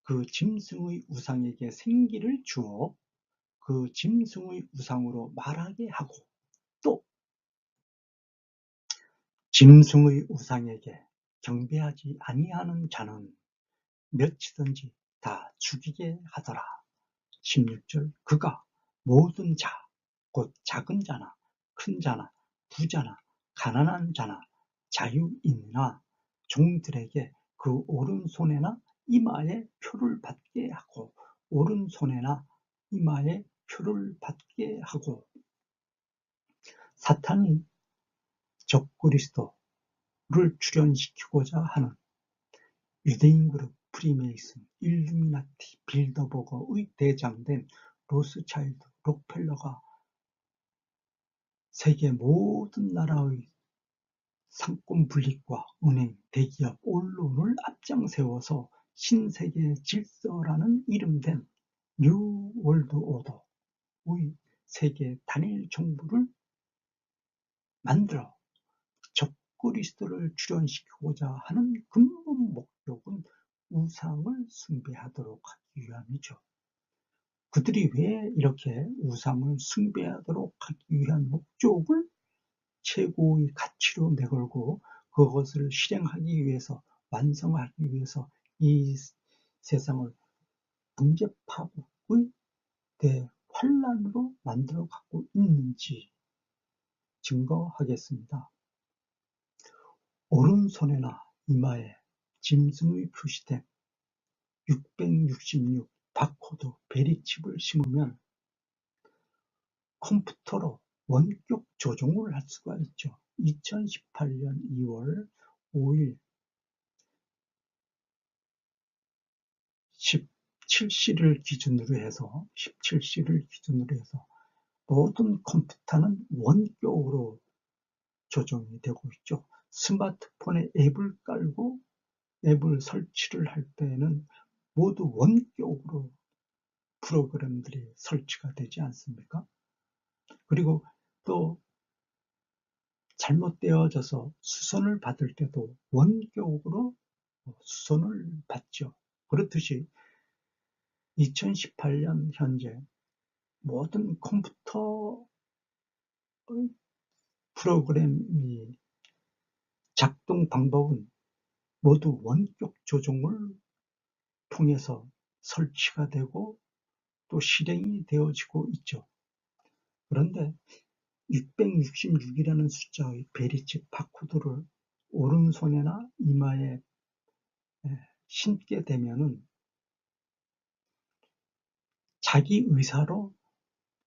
그 짐승의 우상에게 생기를 주어 그 짐승의 우상으로 말하게 하고 또 짐승의 우상에게 경배하지 아니하는 자는 몇이든지 다 죽이게 하더라. 16절 그가 모든 자, 곧 작은 자나 큰 자나 부자나 가난한 자나 자유인이나 종들에게 그 오른손에나 이마에 표를 받게 하고 오른손에나 이마에 표를 받게 하고. 사탄이 적그리스도를 출현시키고자 하는 유대인 그룹 프리메이슨, 일루미나티, 빌더버거의 대장된 로스차일드, 록펠러가 세계 모든 나라의 상권 분립과 은행, 대기업, 언론을 앞장 세워서 신세계 질서라는 이름된 뉴 월드 오더의 세계 단일 정부를 만들어 적그리스도를 출현시키고자 하는 근본 목적은 우상을 숭배하도록 하기 위함이죠. 그들이 왜 이렇게 우상을 숭배하도록 하기 위한 목적을 최고의 가치로 내걸고 그것을 실행하기 위해서, 완성하기 위해서 이 세상을 문제파국의 대환란으로 만들어 갖고 있는지 증거하겠습니다. 오른손에나 이마에 짐승의 표시된 666 바코드 베리칩을 심으면 컴퓨터로 원격 조종을 할 수가 있죠. 2018년 2월 5일 17시를 기준으로 해서 모든 컴퓨터는 원격으로 조정이 되고 있죠. 스마트폰에 앱을 깔고 앱을 설치를 할 때에는 모두 원격으로 프로그램들이 설치가 되지 않습니까? 그리고 또 잘못되어져서 수선을 받을 때도 원격으로 수선을 받죠. 그렇듯이 2018년 현재 모든 컴퓨터 프로그램이 작동 방법은 모두 원격 조종을 통해서 설치가 되고 또 실행이 되어지고 있죠. 그런데 666이라는 숫자의 베리칩 바코드를 오른손이나 이마에 신게 되면은 자기 의사로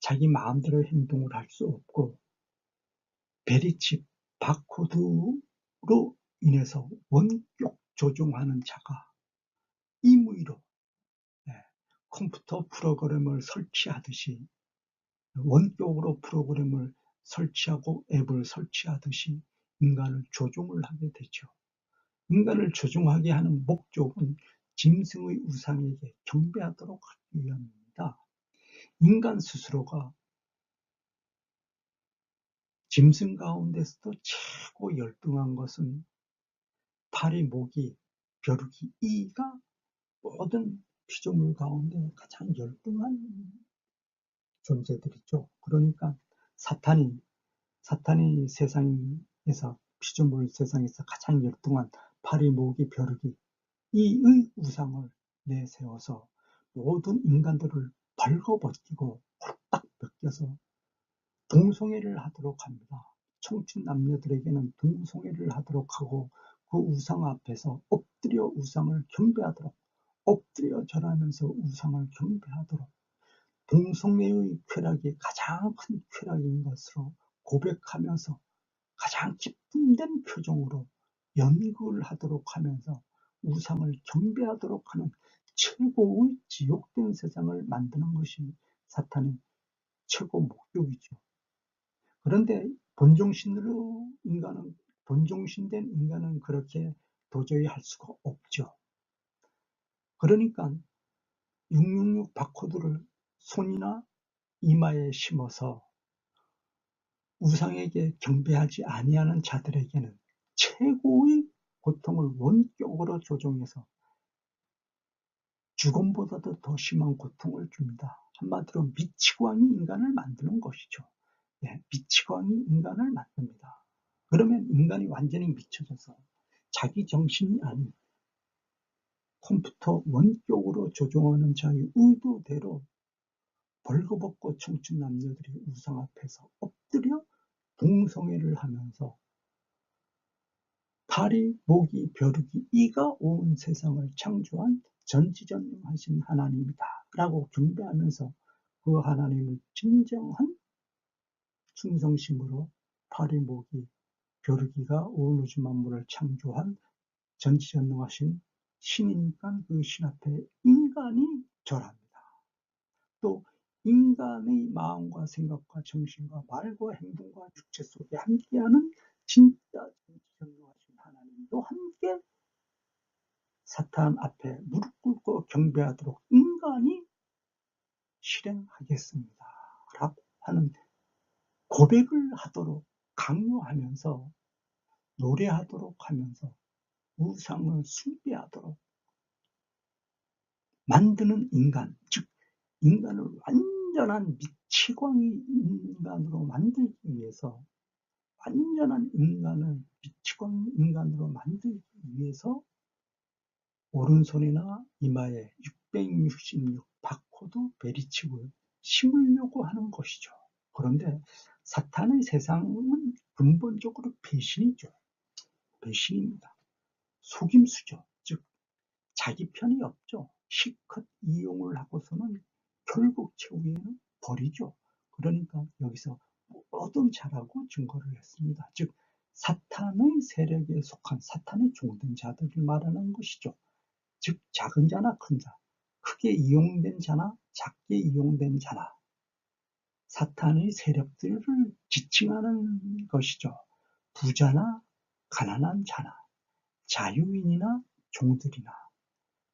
자기 마음대로 행동을 할 수 없고 베리칩 바코드로 인해서 원격 조종하는 자가 임의로 컴퓨터 프로그램을 설치하듯이 원격으로 프로그램을 설치하고 앱을 설치하듯이 인간을 조종을 하게 되죠. 인간을 조종하게 하는 목적은 짐승의 우상에게 경배하도록 하기 위함입니다. 인간 스스로가 짐승 가운데서도 최고 열등한 것은 파리, 모기, 벼룩이, 이가 모든 피조물 가운데 가장 열등한 존재들이죠. 그러니까 사탄이 세상에서 피조물 세상에서 가장 열등한 파리, 모기, 벼룩이 이의 우상을 내세워서 모든 인간들을 벌거벗기고 홀딱 벗겨서 동성애를 하도록 합니다. 청춘 남녀들에게는 동성애를 하도록 하고 그 우상 앞에서 엎드려 우상을 경배하도록 엎드려 절하면서 우상을 경배하도록 동성애의 쾌락이 가장 큰 쾌락인 것으로 고백하면서 가장 기쁨된 표정으로 연극을 하도록 하면서 우상을 경배하도록 하는 최고의 지옥된 세상을 만드는 것이 사탄의 최고 목적이죠. 그런데 본종신된 인간은 그렇게 도저히 할 수가 없죠. 그러니까 666 바코드를 손이나 이마에 심어서 우상에게 경배하지 아니하는 자들에게는 최고의 고통을 원격으로 조종해서 죽음보다도 더 심한 고통을 줍니다. 한마디로 미치광이 인간을 만드는 것이죠. 미치광이 인간을 만듭니다. 그러면 인간이 완전히 미쳐져서 자기 정신이 아닌 컴퓨터 원격으로 조종하는 자의 의도대로 벌거벗고 청춘 남녀들이 우상 앞에서 엎드려 동성애를 하면서 파리, 모기, 벼룩이, 이가 온 세상을 창조한 전지전능하신 하나님이다 라고 경배하면서 그 하나님을 진정한 충성심으로 파리, 모기, 벼룩이가 온 우주 만물을 창조한 전지전능하신 신이니까 그 신 앞에 인간이 절합니다. 또 인간의 마음과 생각과 정신과 말과 행동과 육체 속에 함께하는 진짜 전지전능하신 하나님도 함께 사탄 앞에 무릎 꿇고 경배하도록 인간이 실행하겠습니다. 라고 하는 고백을 하도록 강요하면서 노래하도록 하면서 우상을 숭배하도록 만드는 인간, 즉 인간을 완전한 미치광이 인간으로 만들기 위해서 완전한 인간을 미치광이 인간으로 만들기 위해서 오른손이나 이마에 666 바코드 베리칩을 심으려고 하는 것이죠. 그런데 사탄의 세상은 근본적으로 배신이죠. 배신입니다. 속임수죠. 즉 자기 편이 없죠. 실컷 이용을 하고서는 결국 최후에는 버리죠. 그러니까 여기서 모든 자라고 증거를 했습니다. 즉 사탄의 세력에 속한 사탄의 종된 자들을 말하는 것이죠. 즉 작은 자나 큰 자, 크게 이용된 자나 작게 이용된 자나 사탄의 세력들을 지칭하는 것이죠. 부자나 가난한 자나 자유인이나 종들이나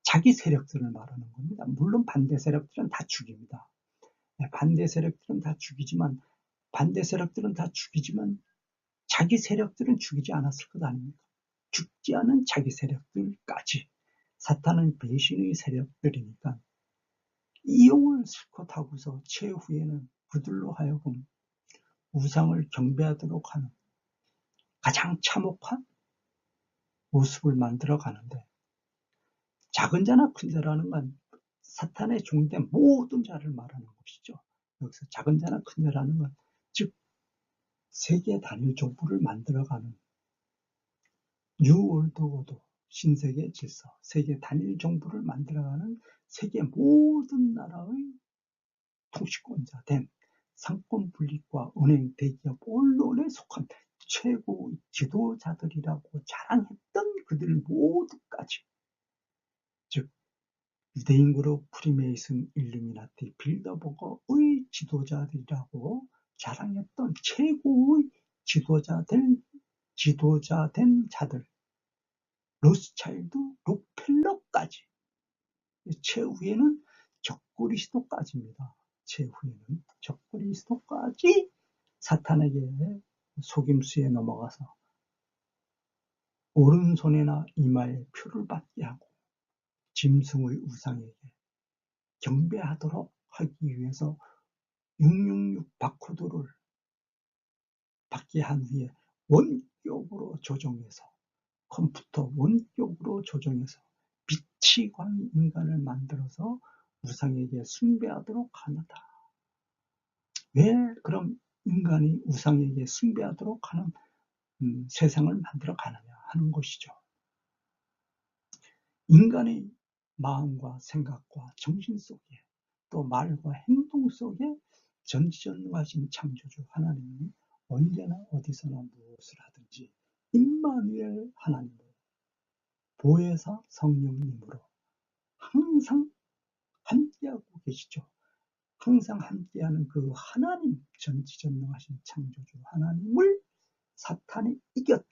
자기 세력들을 말하는 겁니다. 물론 반대 세력들은 다 죽입니다. 반대 세력들은 다 죽이지만 자기 세력들은 죽이지 않았을 것 아닙니까? 죽지 않은 자기 세력들까지 사탄은 배신의 세력들이니까 이용을 실컷 하고서 최후에는 그들로 하여금 우상을 경배하도록 하는 가장 참혹한 모습을 만들어 가는데 작은 자나 큰 자라는 건 사탄의 종된 모든 자를 말하는 것이죠. 여기서 작은 자나 큰 자라는 건 즉 세계 단일 정부를 만들어가는 뉴월드오더 신세계 질서, 세계 단일 정부를 만들어가는 세계 모든 나라의 통치권자 된 상권 분립과 은행, 대기업, 언론에 속한 최고 지도자들이라고 자랑했던 그들 모두까지 즉 유대인 그룹, 프리메이슨, 일루미나티, 빌더버거의 지도자들이라고 자랑했던 최고의 지도자 된 자들, 로스차일드, 록펠러까지 최후에는 적그리스도까지입니다. 최후에는 적그리스도까지 사탄에게 속임수에 넘어가서 오른손이나 이마에 표를 받게 하고 짐승의 우상에게 경배하도록 하기 위해서 666 바코드를 받게 한 후에 원격으로 조정해서 컴퓨터 원격으로 조정해서 미치광이 인간을 만들어서 우상에게 숭배하도록 하는다. 왜 그럼 인간이 우상에게 숭배하도록 하는 세상을 만들어 가느냐 하는 것이죠. 인간의 마음과 생각과 정신 속에 또 말과 행동 속에 전지전능하신 창조주 하나님이 언제나 어디서나 무엇을 하든지 임마누엘 하나님으로 보혜사 성령님으로 항상 함께하고 계시죠. 항상 함께하는 그 하나님, 전지전능하신 창조주 하나님을 사탄이 이겼다라는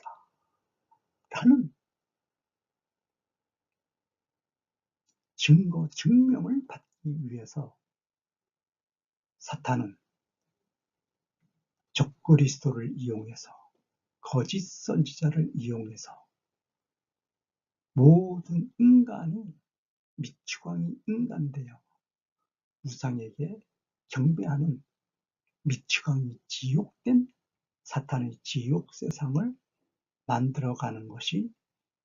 증거, 증명을 받기 위해서 사탄은 적그리스도를 이용해서 거짓 선지자를 이용해서 모든 인간이 미치광이 인간되어 우상에게 경배하는 미치광이 지옥된 사탄의 지옥 세상을 만들어가는 것이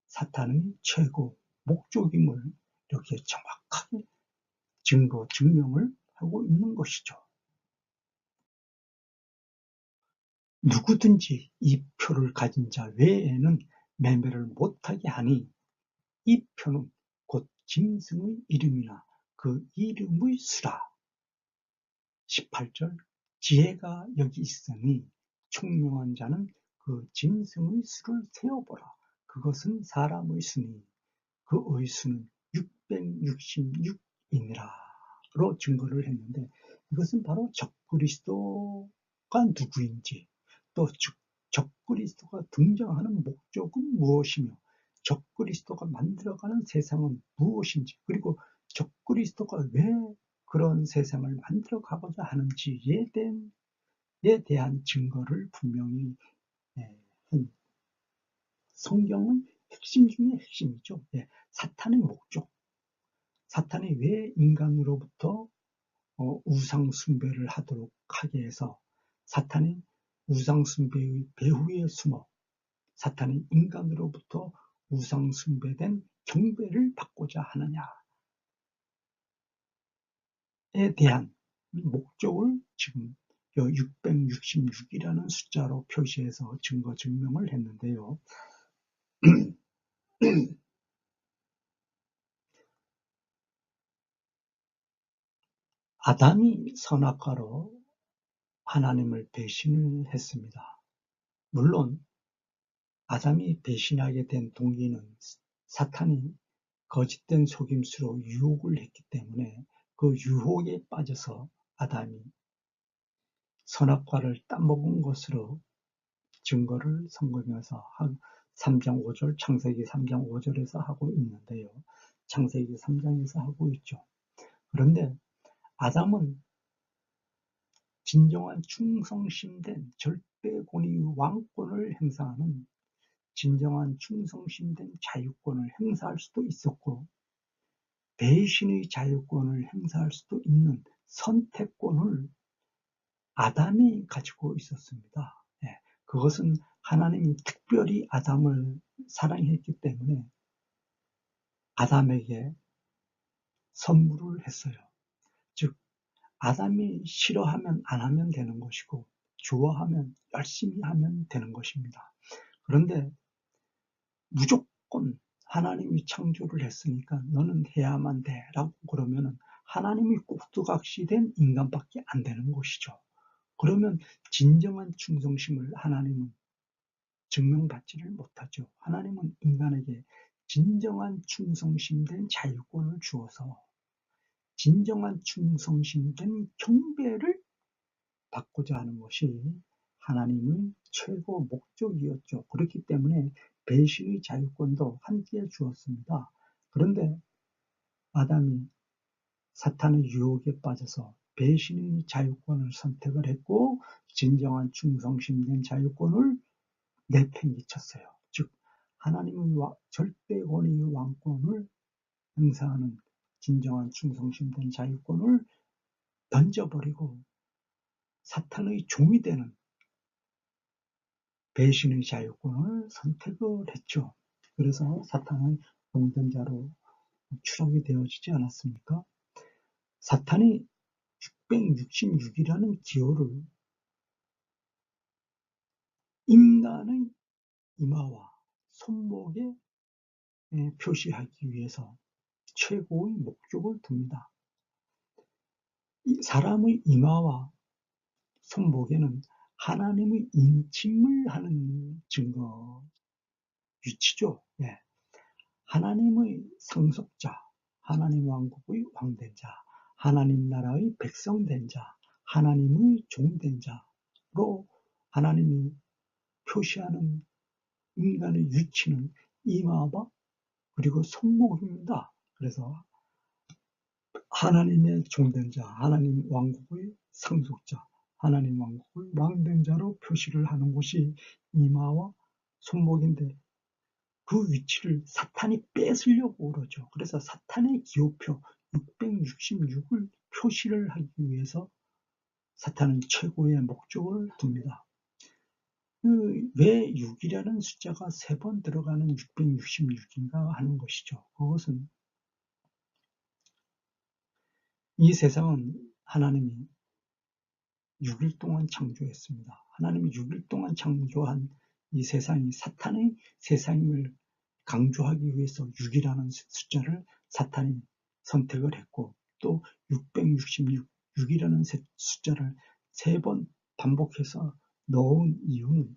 사탄의 최고 목적임을 이렇게 정확하게 증거, 증명을 하고 있는 것이죠. 누구든지 이 표를 가진 자 외에는 매매를 못하게 하니 이 표는 곧 짐승의 이름이나 그 이름의 수라. 18절 지혜가 여기 있으니 총명한 자는 그 짐승의 수를 세어보라. 그것은 사람의 수니 그의 수는 666이니라 로 증거를 했는데 이것은 바로 적그리스도가 누구인지 또 적그리스도가 등장하는 목적은 무엇이며 적그리스도가 만들어가는 세상은 무엇인지 그리고 적그리스도가 왜 그런 세상을 만들어가고자 하는지에 대한 증거를 분명히 한 성경은 핵심 중에 핵심이죠. 사탄의 목적, 사탄이 왜 인간으로부터 우상 숭배를 하도록 하게 해서 사탄이 우상 숭배의 배후에 숨어 사탄이 인간으로부터 우상 숭배된 경배를 받고자 하느냐에 대한 목적을 지금 666이라는 숫자로 표시해서 증거 증명을 했는데요. 아담이 선악과로 하나님을 배신을 했습니다. 물론 아담이 배신하게 된 동기는 사탄이 거짓된 속임수로 유혹을 했기 때문에 그 유혹에 빠져서 아담이 선악과를 따먹은 것으로 증거를 성경에서 한 3장 5절, 창세기 3장 5절에서 하고 있는데요. 창세기 3장에서 하고 있죠. 그런데 아담은 진정한 충성심된 절대 권위의 왕권을 행사하는 진정한 충성심된 자유권을 행사할 수도 있었고 배신의 자유권을 행사할 수도 있는 선택권을 아담이 가지고 있었습니다. 예, 그것은 하나님이 특별히 아담을 사랑했기 때문에 아담에게 선물을 했어요. 즉 아담이 싫어하면 안 하면 되는 것이고 좋아하면 열심히 하면 되는 것입니다. 그런데 무조건 하나님이 창조를 했으니까 너는 해야만 돼 라고 그러면 하나님이 꼭두각시된 인간밖에 안 되는 것이죠. 그러면 진정한 충성심을 하나님은 증명받지를 못하죠. 하나님은 인간에게 진정한 충성심된 자유권을 주어서 진정한 충성심된 경배를 받고자 하는 것이 하나님의 최고 목적이었죠. 그렇기 때문에 배신의 자유권도 함께 주었습니다. 그런데 아담이 사탄의 유혹에 빠져서 배신의 자유권을 선택을 했고 진정한 충성심된 자유권을 내팽개쳤어요. 즉 하나님의 절대 권위의 왕권을 행사하는 진정한 충성심된 자유권을 던져버리고 사탄의 종이 되는 배신의 자유권을 선택을 했죠. 그래서 사탄의 동전자로 추락이 되어지지 않았습니까? 사탄이 666이라는 기호를 인간의 이마와 손목에 표시하기 위해서 최고의 목적을 둡니다. 사람의 이마와 손목에는 하나님의 인침을 하는 증거 위치죠. 예. 하나님의 상속자, 하나님 왕국의 왕된 자, 하나님 나라의 백성된 자, 하나님의 종된 자로 하나님이 표시하는 인간의 위치는 이마와 그리고 손목입니다. 그래서 하나님의 종된 자, 하나님 왕국의 상속자, 하나님 왕국의 왕된 자로 표시를 하는 곳이 이마와 손목인데 그 위치를 사탄이 뺏으려고 그러죠. 그래서 사탄의 기호표 666을 표시를 하기 위해서 사탄은 최고의 목적을 둡니다. 왜 6이라는 숫자가 3번 들어가는 666인가 하는 것이죠. 그것은 이 세상은 하나님이 6일 동안 창조했습니다. 하나님이 6일 동안 창조한 이 세상이 사탄의 세상임을 강조하기 위해서 6이라는 숫자를 사탄이 선택을 했고 또 666, 6이라는 숫자를 3번 반복해서 넣은 이유는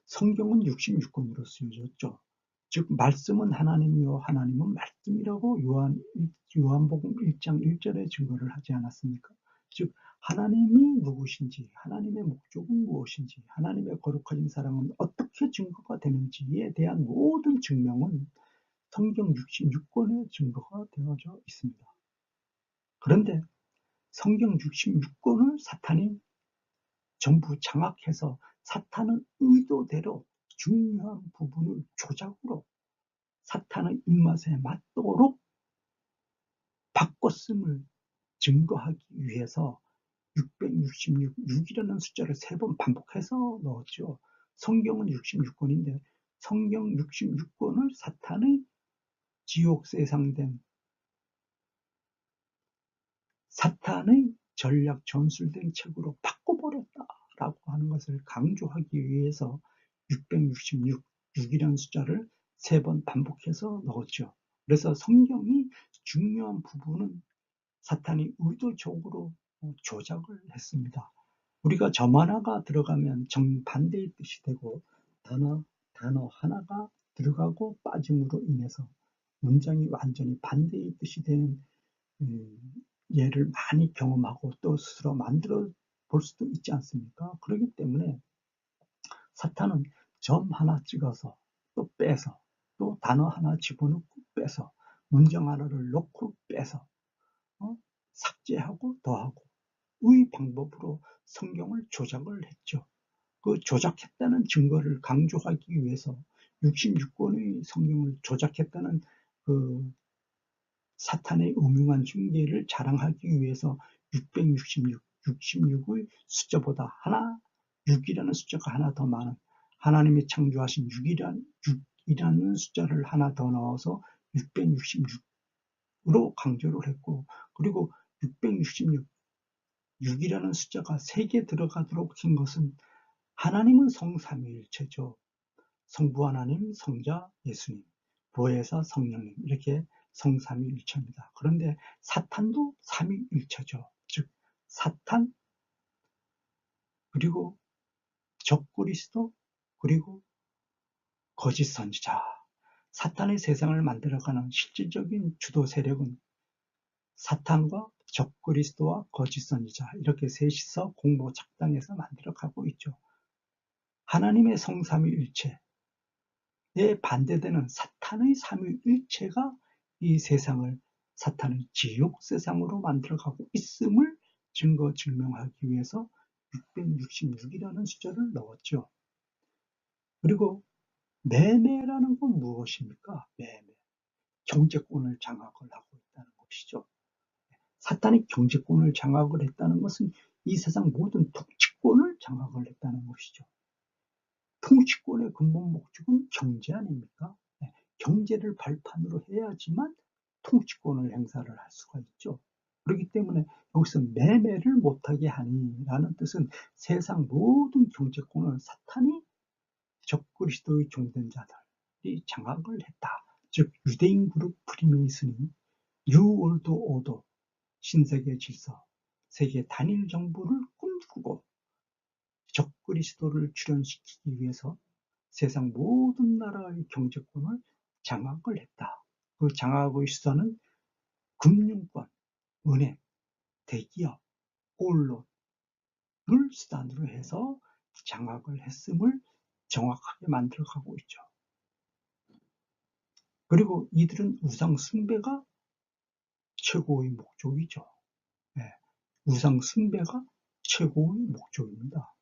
성경은 66권으로 쓰여졌죠. 즉 말씀은 하나님이요 하나님은 말씀이라고 요한복음 1장 1절에 증거를 하지 않았습니까? 즉 하나님이 누구신지 하나님의 목적은 무엇인지 하나님의 거룩하신 사랑은 어떻게 증거가 되는지에 대한 모든 증명은 성경 66권의 증거가 되어져 있습니다. 그런데 성경 66권을 사탄이 전부 장악해서 사탄은 의도대로 중요한 부분을 조작으로 사탄의 입맛에 맞도록 바꿨음을 증거하기 위해서 666, 6이라는 숫자를 3번 반복해서 넣었죠. 성경은 66권인데 성경 66권을 사탄의 지옥세상된 사탄의 전략 전술된 책으로 바꿔버렸다라고 하는 것을 강조하기 위해서 666, 6이라는 숫자를 3번 반복해서 넣었죠. 그래서 성경이 중요한 부분은 사탄이 의도적으로 조작을 했습니다. 우리가 점 하나가 들어가면 정반대의 뜻이 되고 단어 하나가 들어가고 빠짐으로 인해서 문장이 완전히 반대의 뜻이 되는 예를 많이 경험하고 또 스스로 만들어 볼 수도 있지 않습니까? 그렇기 때문에 사탄은 점 하나 찍어서 또 빼서 또 단어 하나 집어넣고 빼서 문장 하나를 넣고 빼서 삭제하고 더하고 의 방법으로 성경을 조작을 했죠. 그 조작했다는 증거를 강조하기 위해서 66권의 성경을 조작했다는 그 사탄의 음흉한 흉계를 자랑하기 위해서 66의 숫자보다 6이라는 숫자가 하나 더 많은 하나님이 창조하신 6이라는 숫자를 하나 더 넣어서 666으로 강조를 했고, 그리고 6이라는 숫자가 3개 들어가도록 한 것은 하나님은 성삼위일체죠. 성부 하나님, 성자 예수님, 보혜사 성령님, 이렇게 성삼위일체입니다. 그런데 사탄도 삼위일체죠. 즉 사탄, 그리고 적그리스도, 그리고 거짓 선지자. 사탄의 세상을 만들어가는 실질적인 주도 세력은 사탄과 적그리스도와 거짓 선지자, 이렇게 셋이서 공모 작당해서 만들어가고 있죠. 하나님의 성삼위일체, 반대되는 사탄의 삼위일체가 이 세상을 사탄의 지옥 세상으로 만들어가고 있음을 증거 증명하기 위해서 666이라는 숫자를 넣었죠. 그리고 매매라는 건 무엇입니까? 매매. 경제권을 장악을 하고 있다는 것이죠. 사탄이 경제권을 장악을 했다는 것은 이 세상 모든 통치권을 장악을 했다는 것이죠. 통치권의 근본 목적은 경제 아닙니까? 경제를 발판으로 해야지만 통치권을 행사를 할 수가 있죠. 그렇기 때문에 여기서 매매를 못하게 하니라는 뜻은 세상 모든 경제권을 사탄이 적그리스도의 종된 자들이 장악을 했다. 즉 유대인 그룹 프리메이슨이 뉴월드 오더, 신세계 질서, 세계 단일 정부를 꿈꾸고 적그리스도를 출현시키기 위해서 세상 모든 나라의 경제권을 장악을 했다. 그 장악의 수단은 금융권, 은행, 대기업, 언론을 수단으로 해서 장악을 했음을 정확하게 만들어가고 있죠. 그리고 이들은 우상 숭배가 최고의 목적이죠. 우상 숭배가 최고의 목적입니다.